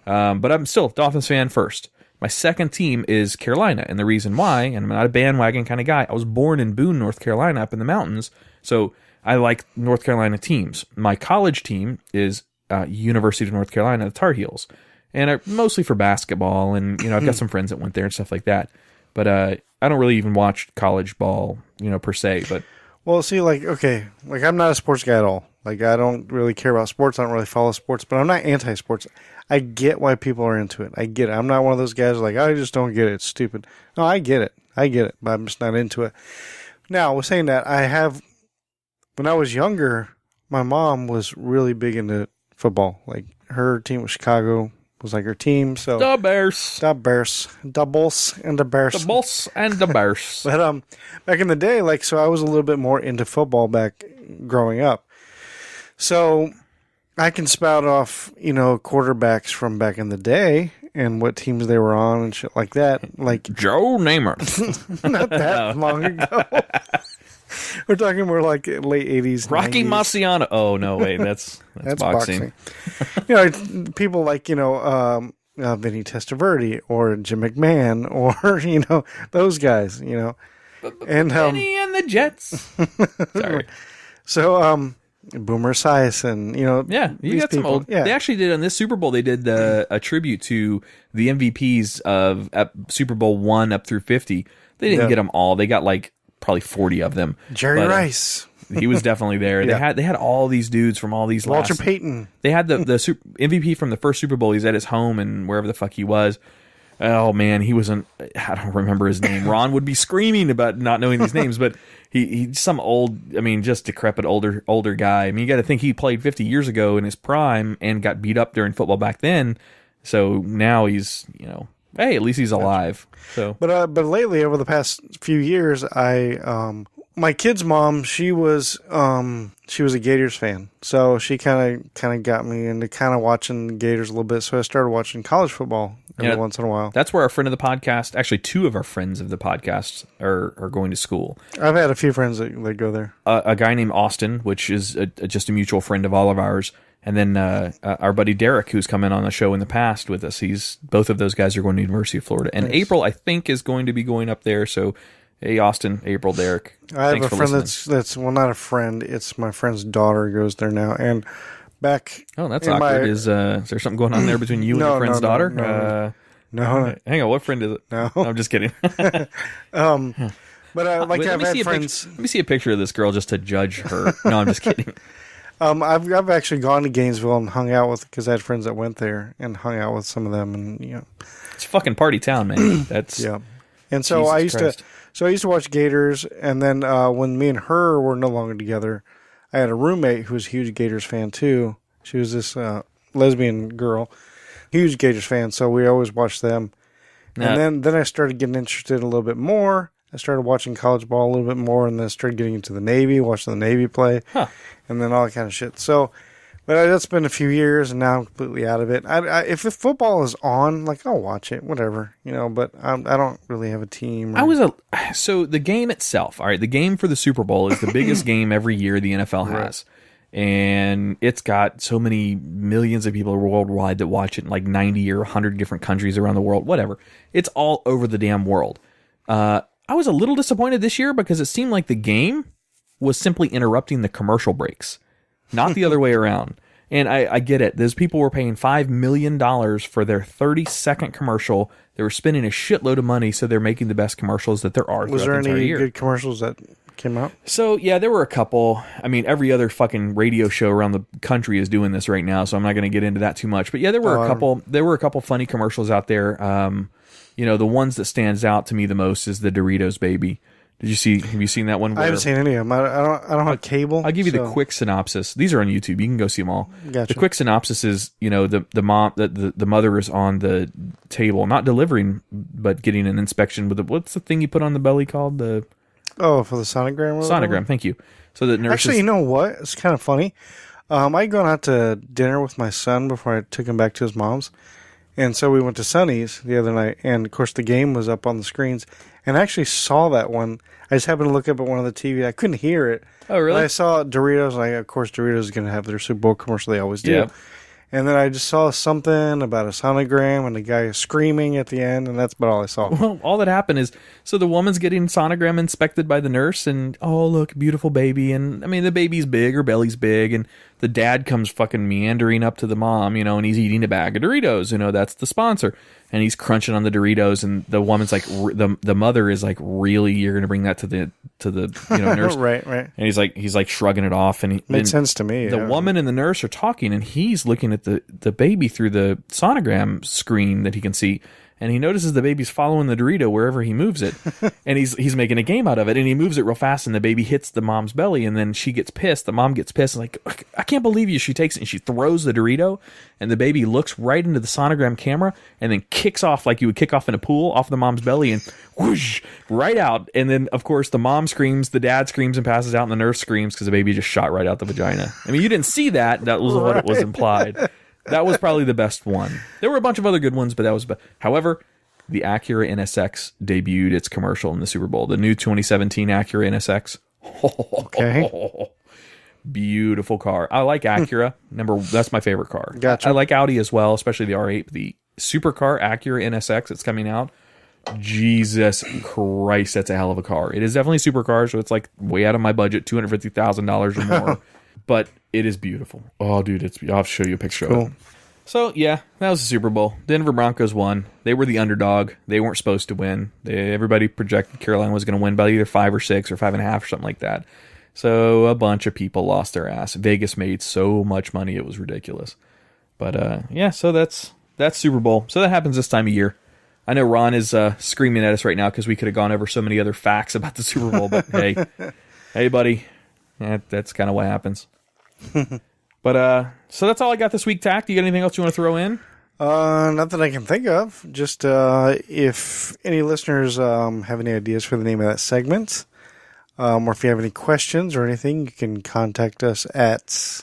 But I'm still a Dolphins fan first. My second team is Carolina, and the reason why, and I'm not a bandwagon kind of guy, I was born in Boone, North Carolina, up in the mountains, so I like North Carolina teams. My college team is University of North Carolina, the Tar Heels, and mostly for basketball, and I've got some friends that went there and stuff like that. But I don't really even watch college ball, per se. But well, see, I'm not a sports guy at all. Like, I don't really care about sports. I don't really follow sports, but I'm not anti-sports. I get why people are into it. I get it. I'm not one of those guys like, I just don't get it. It's stupid. No, I get it. But I'm just not into it. Now, with saying that, when I was younger, my mom was really big into football. Like, her team was Chicago, was like her team. So The Bears. The Bears. The Bulls and the Bears. The Bulls and the Bears. But back in the day, like, so I was a little bit more into football back growing up. So I can spout off, quarterbacks from back in the day and what teams they were on and shit like that. Like Joe Namath. not that long ago. We're talking more like late 80s. Rocky 90s. Marciano. Oh, no, wait. That's boxing. People like, Vinny Testaverde or Jim McMahon or, those guys, And Benny and the Jets. Sorry. So, Boomer Esiason, Yeah, you got some old. Yeah. They actually did on this Super Bowl. They did a tribute to the MVPs of Super Bowl 1 up through 50. They didn't get them all. They got like probably 40 of them. Jerry Rice. He was definitely there. Yeah. They had all these dudes from all these. Walter Payton. They had the MVP from the first Super Bowl. He's at his home and wherever the fuck he was. Oh man, he wasn't. I don't remember his name. Ron would be screaming about not knowing these names, but he's some old. I mean, just decrepit older guy. I mean, you got to think he played 50 years ago in his prime and got beat up during football back then. So now he's hey, at least he's alive. So, but lately over the past few years, my kid's mom, she was a Gators fan, so she kind of got me into kind of watching the Gators a little bit. So I started watching college football every once in a while. That's where our friend of the podcast, actually two of our friends of the podcast, are going to school. I've had a few friends that go there. A guy named Austin, which is just a mutual friend of all of ours. And then our buddy Derek, who's come in on the show in the past with us. Both of those guys are going to University of Florida. And nice. April, I think, is going to be going up there. So, hey, Austin, April, Derek. I have a friend that's well, not a friend. It's my friend's daughter goes there now. And back. Oh, that's awkward. Is there something going on there between you and your friend's daughter? No. Hang on, what friend is it? No. I'm just kidding. But I've had friends. Let me see a picture of this girl just to judge her. No, I'm just kidding. I've actually gone to Gainesville and hung out with, because I had friends that went there and hung out with some of them, and it's a fucking party town, man. That's yeah. And so I used to watch Gators, and then when me and her were no longer together, I had a roommate who was a huge Gators fan too. She was this lesbian girl, huge Gators fan, so we always watched them. And then I started getting interested a little bit more. I started watching college ball a little bit more, and then started getting into the Navy, watching the Navy play, and then all that kind of shit. So, but that's been a few years, and now I'm completely out of it. If the football is on, like, I'll watch it, whatever, but I don't really have a team. So the game itself, all right, the game for the Super Bowl is the biggest game every year the NFL has. And it's got so many millions of people worldwide that watch it in like 90 or 100 different countries around the world, whatever. It's all over the damn world. I was a little disappointed this year because it seemed like the game was simply interrupting the commercial breaks, not the other way around. And I get it. Those people were paying $5 million for their 30-second commercial. They were spending a shitload of money, so they're making the best commercials that there are. Was there any year. Good commercials that came out? So, yeah, there were a couple. I mean, every other fucking radio show around the country is doing this right now, so I'm not going to get into that too much. But yeah, there were a couple. There were a couple funny commercials out there. The ones that stands out to me the most is the Doritos baby. Have you seen that one? I haven't seen any of them. I don't have cable. I'll give you the quick synopsis. These are on YouTube. You can go see them all. Gotcha. The quick synopsis is, the mother is on the table, not delivering, but getting an inspection with what's the thing you put on the belly called? For the sonogram? Sonogram, thank you. So the nurse actually, you know what? It's kind of funny. I'd gone out to dinner with my son before I took him back to his mom's. And so we went to Sonny's the other night, and of course the game was up on the screens. And I actually saw that one. I just happened to look up at one of the TV. I couldn't hear it. Oh, really? But I saw Doritos. Of course, Doritos is going to have their Super Bowl commercial. They always do. Yeah. And then I just saw something about a sonogram and the guy screaming at the end, and that's about all I saw. Well, all that happened is, so the woman's getting sonogram inspected by the nurse, and oh, look, beautiful baby. And I mean, the baby's big, her belly's big, and the dad comes fucking meandering up to the mom, and he's eating a bag of Doritos. That's the sponsor. And he's crunching on the Doritos, and the woman's like, the mother is like, really, you're going to bring that to the nurse? Right. And he's like shrugging it off. And makes sense to me. The woman and the nurse are talking, and he's looking at the baby through the sonogram screen that he can see. And he notices the baby's following the Dorito wherever he moves it. And he's making a game out of it. And he moves it real fast, and the baby hits the mom's belly. And then she gets pissed. The mom gets pissed. Like, I can't believe you. She takes it and she throws the Dorito. And the baby looks right into the sonogram camera and then kicks off like you would kick off in a pool off the mom's belly and whoosh, right out. And then, of course, the mom screams, the dad screams and passes out, and the nurse screams because the baby just shot right out the vagina. I mean, you didn't see that. That was what it was implied. That was probably the best one. There were a bunch of other good ones, but that was... However, the Acura NSX debuted its commercial in the Super Bowl. The new 2017 Acura NSX. Okay. Beautiful car. I like Acura. That's my favorite car. Gotcha. I like Audi as well, especially the R8. The supercar Acura NSX that's coming out. Jesus Christ, that's a hell of a car. It is definitely a supercar, so it's like way out of my budget, $250,000 or more. But it is beautiful. Oh, dude, I'll show you a picture of it. So, yeah, that was the Super Bowl. Denver Broncos won. They were the underdog. They weren't supposed to win. Everybody projected Carolina was going to win by either 5 or 6 or 5.5 or something like that. So a bunch of people lost their ass. Vegas made so much money, it was ridiculous. But, yeah, so that's Super Bowl. So that happens this time of year. I know Ron is screaming at us right now because we could have gone over so many other facts about the Super Bowl. But, hey, buddy, that's kind of what happens. But so that's all I got this week, Tach. Do you got anything else you want to throw in? Not that I can think of. Just if any listeners have any ideas for the name of that segment, or if you have any questions or anything, you can contact us at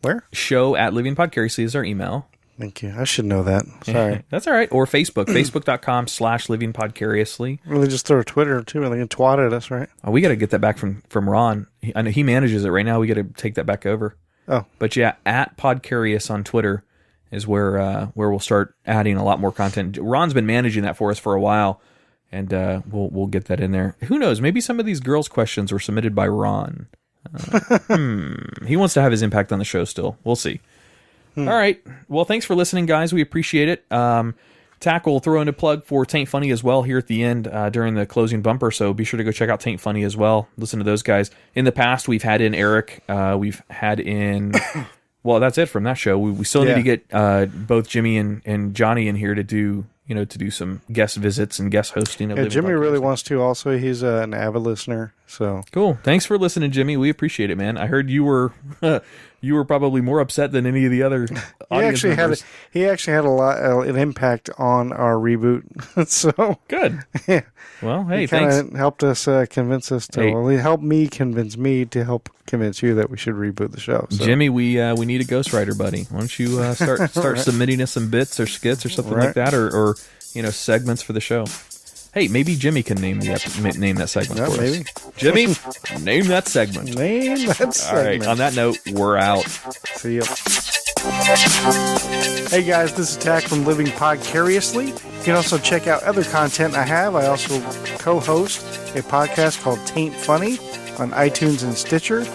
where? show@livingpodcariously is our email. Thank you. I should know that. Sorry. That's all right. Or Facebook. Facebook.com/livingpodcariously. Really just throw a Twitter, too, and they can twat at us, right? Oh, we got to get that back from Ron. I know he manages it right now. We got to take that back over. Oh. But yeah, @Podcarious on Twitter is where we'll start adding a lot more content. Ron's been managing that for us for a while, and we'll get that in there. Who knows? Maybe some of these girls' questions were submitted by Ron. He wants to have his impact on the show still. We'll see. All right. Well, thanks for listening, guys. We appreciate it. Tach will throw in a plug for Taint Funny as well here at the end during the closing bumper, so be sure to go check out Taint Funny as well. Listen to those guys. In the past, we've had in Eric. We've had in... Well, that's it from that show. We still need to get both Jimmy and Johnny in here to do some guest visits and guest hosting. Of Jimmy really wants to also. He's an avid listener. So cool. Thanks for listening, Jimmy. We appreciate it, man. I heard you were probably more upset than any of the other audience members. He actually had an impact on our reboot. So good. Yeah. Well, hey, thanks. Helped us convince us to. Well, he helped me convince me to help convince you that we should reboot the show. So. Jimmy, we need a ghostwriter, buddy. Why don't you start right. submitting us some bits or skits or something like that, or segments for the show. Hey, maybe Jimmy can name that segment for us. Jimmy, name that segment. Name that segment. All right, on that note, we're out. See ya. Hey guys, this is Tach from Living Podcariously. You can also check out other content I have. I also co-host a podcast called Taint Funny on iTunes and Stitcher.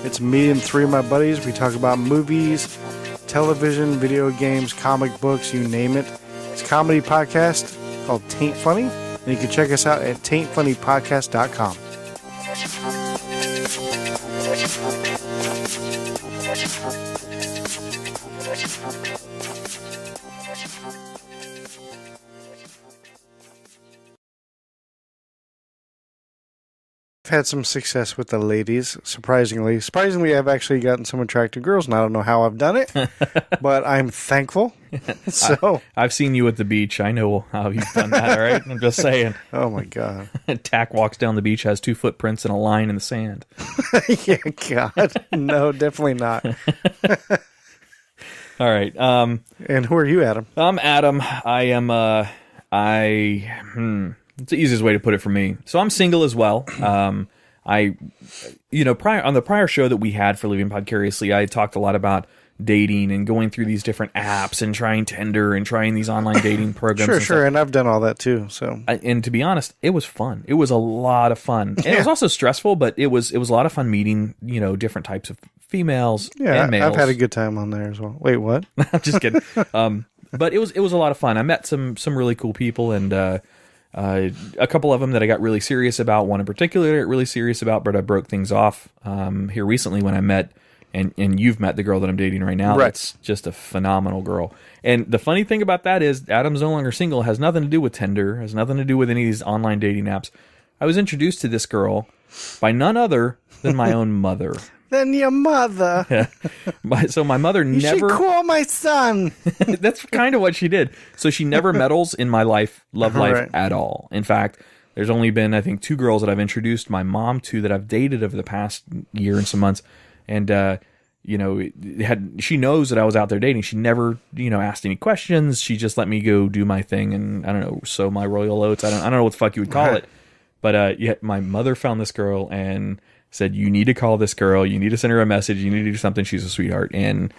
It's me and 3 of my buddies. We talk about movies, television, video games, comic books, you name it. It's a comedy podcast called Taint Funny. And you can check us out at taintfunnypodcast.com. I've had some success with the ladies, surprisingly. Surprisingly, I've actually gotten some attractive girls, and I don't know how I've done it, but I'm thankful. So I've seen you at the beach. I know how you've done that, all right? I'm just saying. Oh, my God. Tach walks down the beach, has 2 footprints and a line in the sand. Yeah, God. No, definitely not. All right. And who are you, Adam? I'm Adam. I am, it's the easiest way to put it for me. So I'm single as well. Prior on the prior show that we had for Living Podcariously, I talked a lot about dating and going through these different apps and trying Tinder and trying these online dating programs. Sure. And I've done all that too. So, and to be honest, it was fun. It was a lot of fun. And it was also stressful, but it was a lot of fun meeting, different types of females and males. I've had a good time on there as well. Wait, what? I'm just kidding. But it was a lot of fun. I met some really cool people, and a couple of them that I got really serious about. One in particular I got really serious about, but I broke things off here recently when I met, and you've met the girl that I'm dating right now. Right. That's just a phenomenal girl. And the funny thing about that is Adam's no longer single. Has nothing to do with Tinder. Has nothing to do with any of these online dating apps. I was introduced to this girl by none other than my own mother. Than your mother. So my mother You never... should call my son. That's kind of what she did. So she never meddles in my love life Right. at all. In fact, there's only been, I think, 2 girls that I've introduced my mom to that I've dated over the past year and some months. And, she knows that I was out there dating. She never, asked any questions. She just let me go do my thing. And I don't know, sow my royal oats. I don't know what the fuck you would call it. But, my mother found this girl and said, you need to call this girl. You need to send her a message. You need to do something. She's a sweetheart. And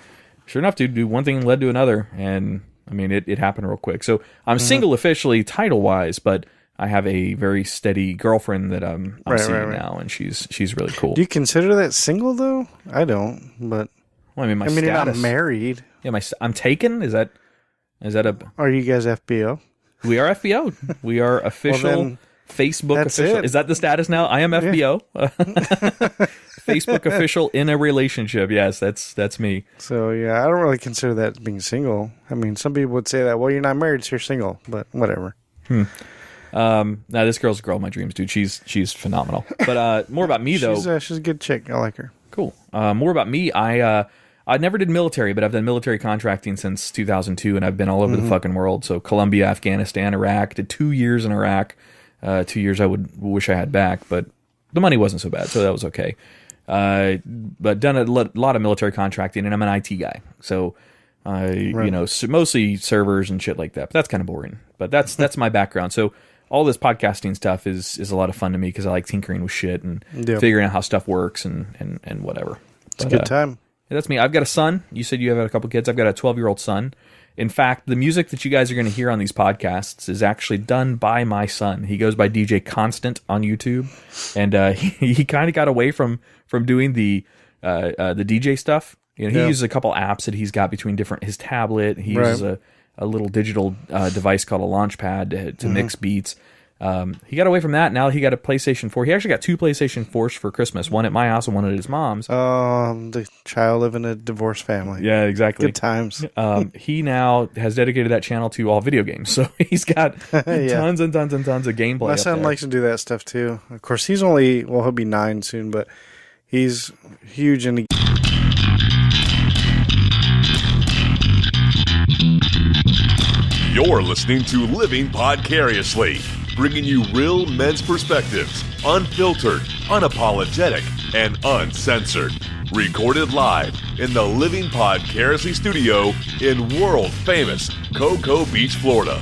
sure enough, dude, one thing led to another. And I mean, it happened real quick. So I'm single officially, title wise, but I have a very steady girlfriend that I'm seeing now, and she's really cool. Do you consider that single though? I don't, but Well, I mean, you're not status. married. Yeah, I'm taken. Is that a? Are you guys FBO? We are FBO. We are official. Well, then, Facebook that's official. it. Is that the status now? I am FBO. Facebook official in a relationship. Yes, that's me. So yeah, I don't really consider that being single. I mean, some people would say that. Well, you're not married, so you're single. But whatever. Now this girl's a girl of my dreams, dude. She's phenomenal. But more about me though. She's a good chick. I like her. Cool. More about me. I never did military, but I've done military contracting since 2002, and I've been all over the fucking world. So Colombia, Afghanistan, Iraq. Did 2 years in Iraq. 2 years I would wish I had back, but the money wasn't so bad, so that was okay. But done a lot of military contracting, and I'm an IT guy, so mostly servers and shit like that. But that's kind of boring. But that's my background. So all this podcasting stuff is a lot of fun to me because I like tinkering with shit and figuring out how stuff works and whatever. It's a good time. Yeah, that's me. I've got a son. You said you have a couple kids. I've got a 12-year-old son. In fact, the music that you guys are going to hear on these podcasts is actually done by my son. He goes by DJ Constant on YouTube, and he kind of got away from doing the DJ stuff. He uses a couple apps that he's got between his tablet. He uses a little digital device called a Launchpad to mix beats. He got away from that. Now he got a PlayStation 4. He actually got 2 PlayStation 4s for Christmas. One at my house and one at his mom's. The child living in a divorced family. Yeah, exactly. Good times. He now has dedicated that channel to all video games. So he's got tons and tons and tons of gameplay. My son likes to do that stuff too. Of course, he'll be 9 soon, but he's huge into. You're listening to Living Podcariously, bringing you real men's perspectives, unfiltered, unapologetic, and uncensored. Recorded live in the Living Podcariously studio in world-famous Cocoa Beach, Florida.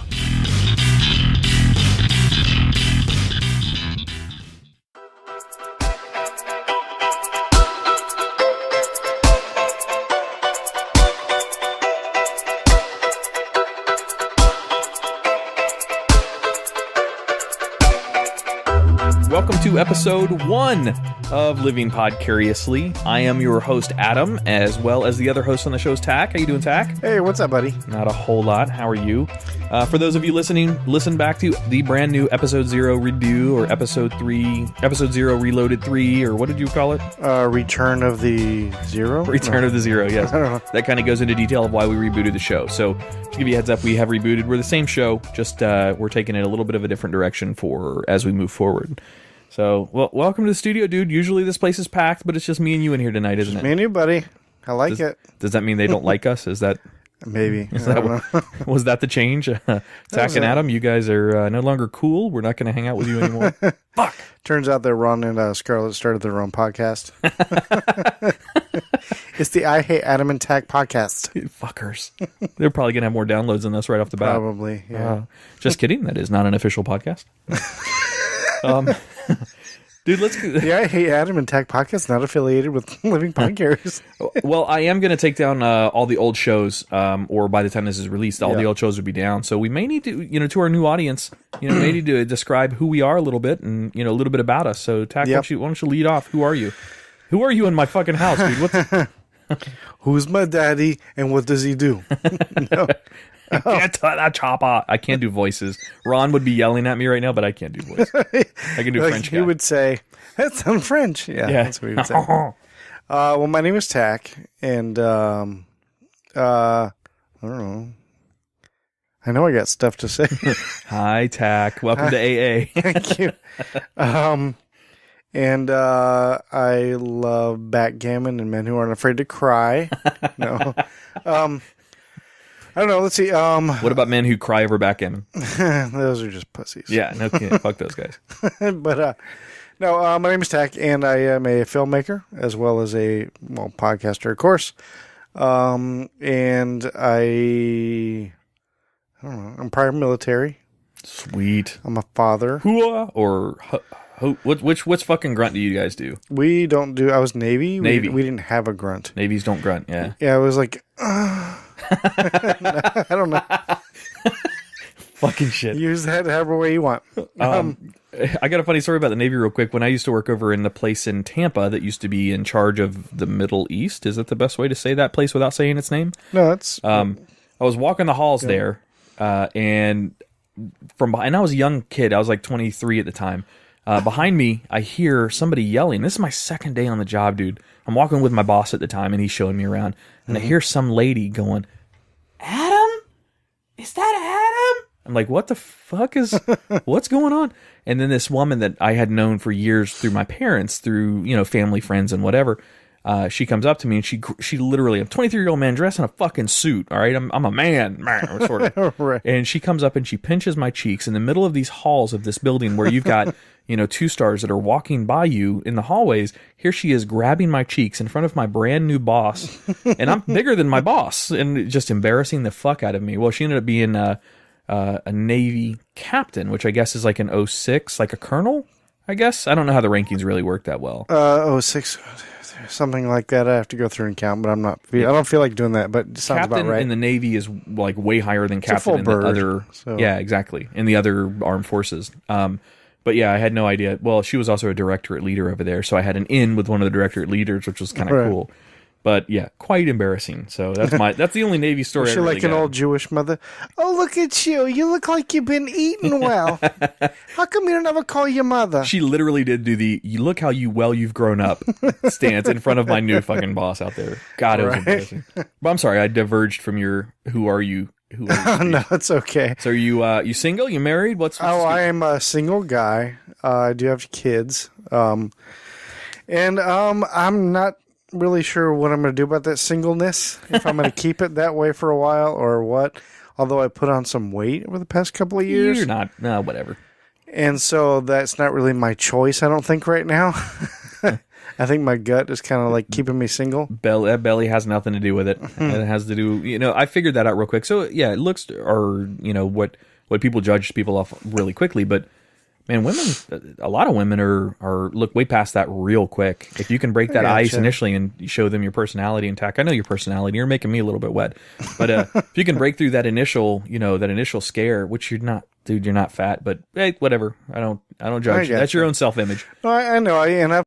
Welcome to episode 1 of Living Podcariously. I am your host, Adam, as well as the other host on the show's Tach. How you doing, Tach? Hey, what's up, buddy? Not a whole lot. How are you? For those of you listening, listen back to the brand new Episode 0 Redo, or Episode 0 Reloaded 3, or what did you call it? Return of the Zero? Return of the Zero, yes. I don't know. That kind of goes into detail of why we rebooted the show. So, to give you a heads up, we have rebooted. We're the same show, just we're taking it a little bit of a different direction as we move forward. So, well, welcome to the studio, dude. Usually this place is packed, but it's just me and you in here tonight, isn't it? Me and you, buddy. I like it. Does that mean they don't like us? Is that... Maybe. Was that the change? Tach and Adam, you guys are no longer cool. We're not going to hang out with you anymore. Fuck. Turns out that Ron and Scarlett started their own podcast. It's the I Hate Adam and Tach podcast. Fuckers. They're probably going to have more downloads than us right off the bat. Probably, yeah. Just kidding. That is not an official podcast. Dude, let's. Yeah, I hate Adam and Tach podcast not affiliated with Living Podcast. Well, I am going to take down all the old shows, or by the time this is released, all the old shows will be down. So we may need to, to our new audience, may need to describe who we are a little bit and, a little bit about us. So, Tach, why don't you lead off? Who are you? Who are you in my fucking house, dude? Who's my daddy and what does he do? No. I can't do voices. Ron would be yelling at me right now, but I can't do voices. I can do French guy. He would say, that sounds French. Yeah, that's what he would say. Well, my name is Tach, and I don't know. I know I got stuff to say. Hi, Tach. Welcome to AA. Thank you. And I love backgammon and men who aren't afraid to cry. No. I don't know. Let's see. What about men who cry over backgammon? Those are just pussies. Yeah, no kidding. Fuck those guys. But no, my name is Tach, and I am a filmmaker as well as a podcaster, of course. And I don't know. I'm prior military. Sweet. I'm a father. Hooah or which fucking grunt do you guys do? We don't do. I was Navy. Navy. We didn't have a grunt. Navies don't grunt. Yeah. Yeah, I was like. I don't know. Fucking shit. Use that however way you want. I got a funny story about the Navy real quick. When I used to work over in the place in Tampa that used to be in charge of the Middle East, is that the best way to say that place without saying its name? No, that's. I was walking the halls there, and I was a young kid. I was like 23 at the time. Behind me, I hear somebody yelling. This is my second day on the job, dude. I'm walking with my boss at the time, and he's showing me around. And I hear some lady going, "Adam? Is that Adam?" I'm like, what the fuck what's going on? And then this woman that I had known for years through my parents, through, family, friends, and whatever, she comes up to me and she literally, I'm a 23-year-old man dressed in a fucking suit, all right? I'm a man, sort of. Right. And she comes up and she pinches my cheeks in the middle of these halls of this building where you've got, 2 stars that are walking by you in the hallways. Here she is grabbing my cheeks in front of my brand new boss. And I'm bigger than my boss and just embarrassing the fuck out of me. Well, she ended up being a Navy captain, which I guess is like an 06, like a colonel, I guess. I don't know how the rankings really work that well. 06, something like that. I have to go through and count, but I don't feel like doing that, but it sounds captain about right. In the Navy is like way higher than captain in the other. So. Yeah, exactly. In the other armed forces. But yeah, I had no idea. Well, she was also a directorate leader over there, so I had an in with one of the directorate leaders, which was kind of cool. But yeah, quite embarrassing. So that's the only Navy story. She like an old Jewish mother. Oh, look at you! You look like you've been eating well. How come you don't ever call your mother? She literally did do the "you look how you've grown up" stance in front of my new fucking boss out there. God, it was embarrassing. But I'm sorry, I diverged from your "who are you." No, it's okay. So you single? You married? I am a single guy. I do have kids. And I'm not really sure what I'm going to do about that singleness. If I'm going to keep it that way for a while or what. Although I put on some weight over the past couple of years. You're not. No, whatever. And so that's not really my choice, I don't think, right now. I think my gut is kind of like keeping me single. That belly has nothing to do with it. It has to do, I figured that out real quick. So yeah, it looks, or what people judge people off really quickly. But man, a lot of women are look way past that real quick. If you can break that ice initially and show them your personality and Tach. I know your personality. You're making me a little bit wet, but if you can break through that initial scare, which you're not, dude, you're not fat, but hey, whatever. I don't judge. That's your own self-image. No, I know, and I've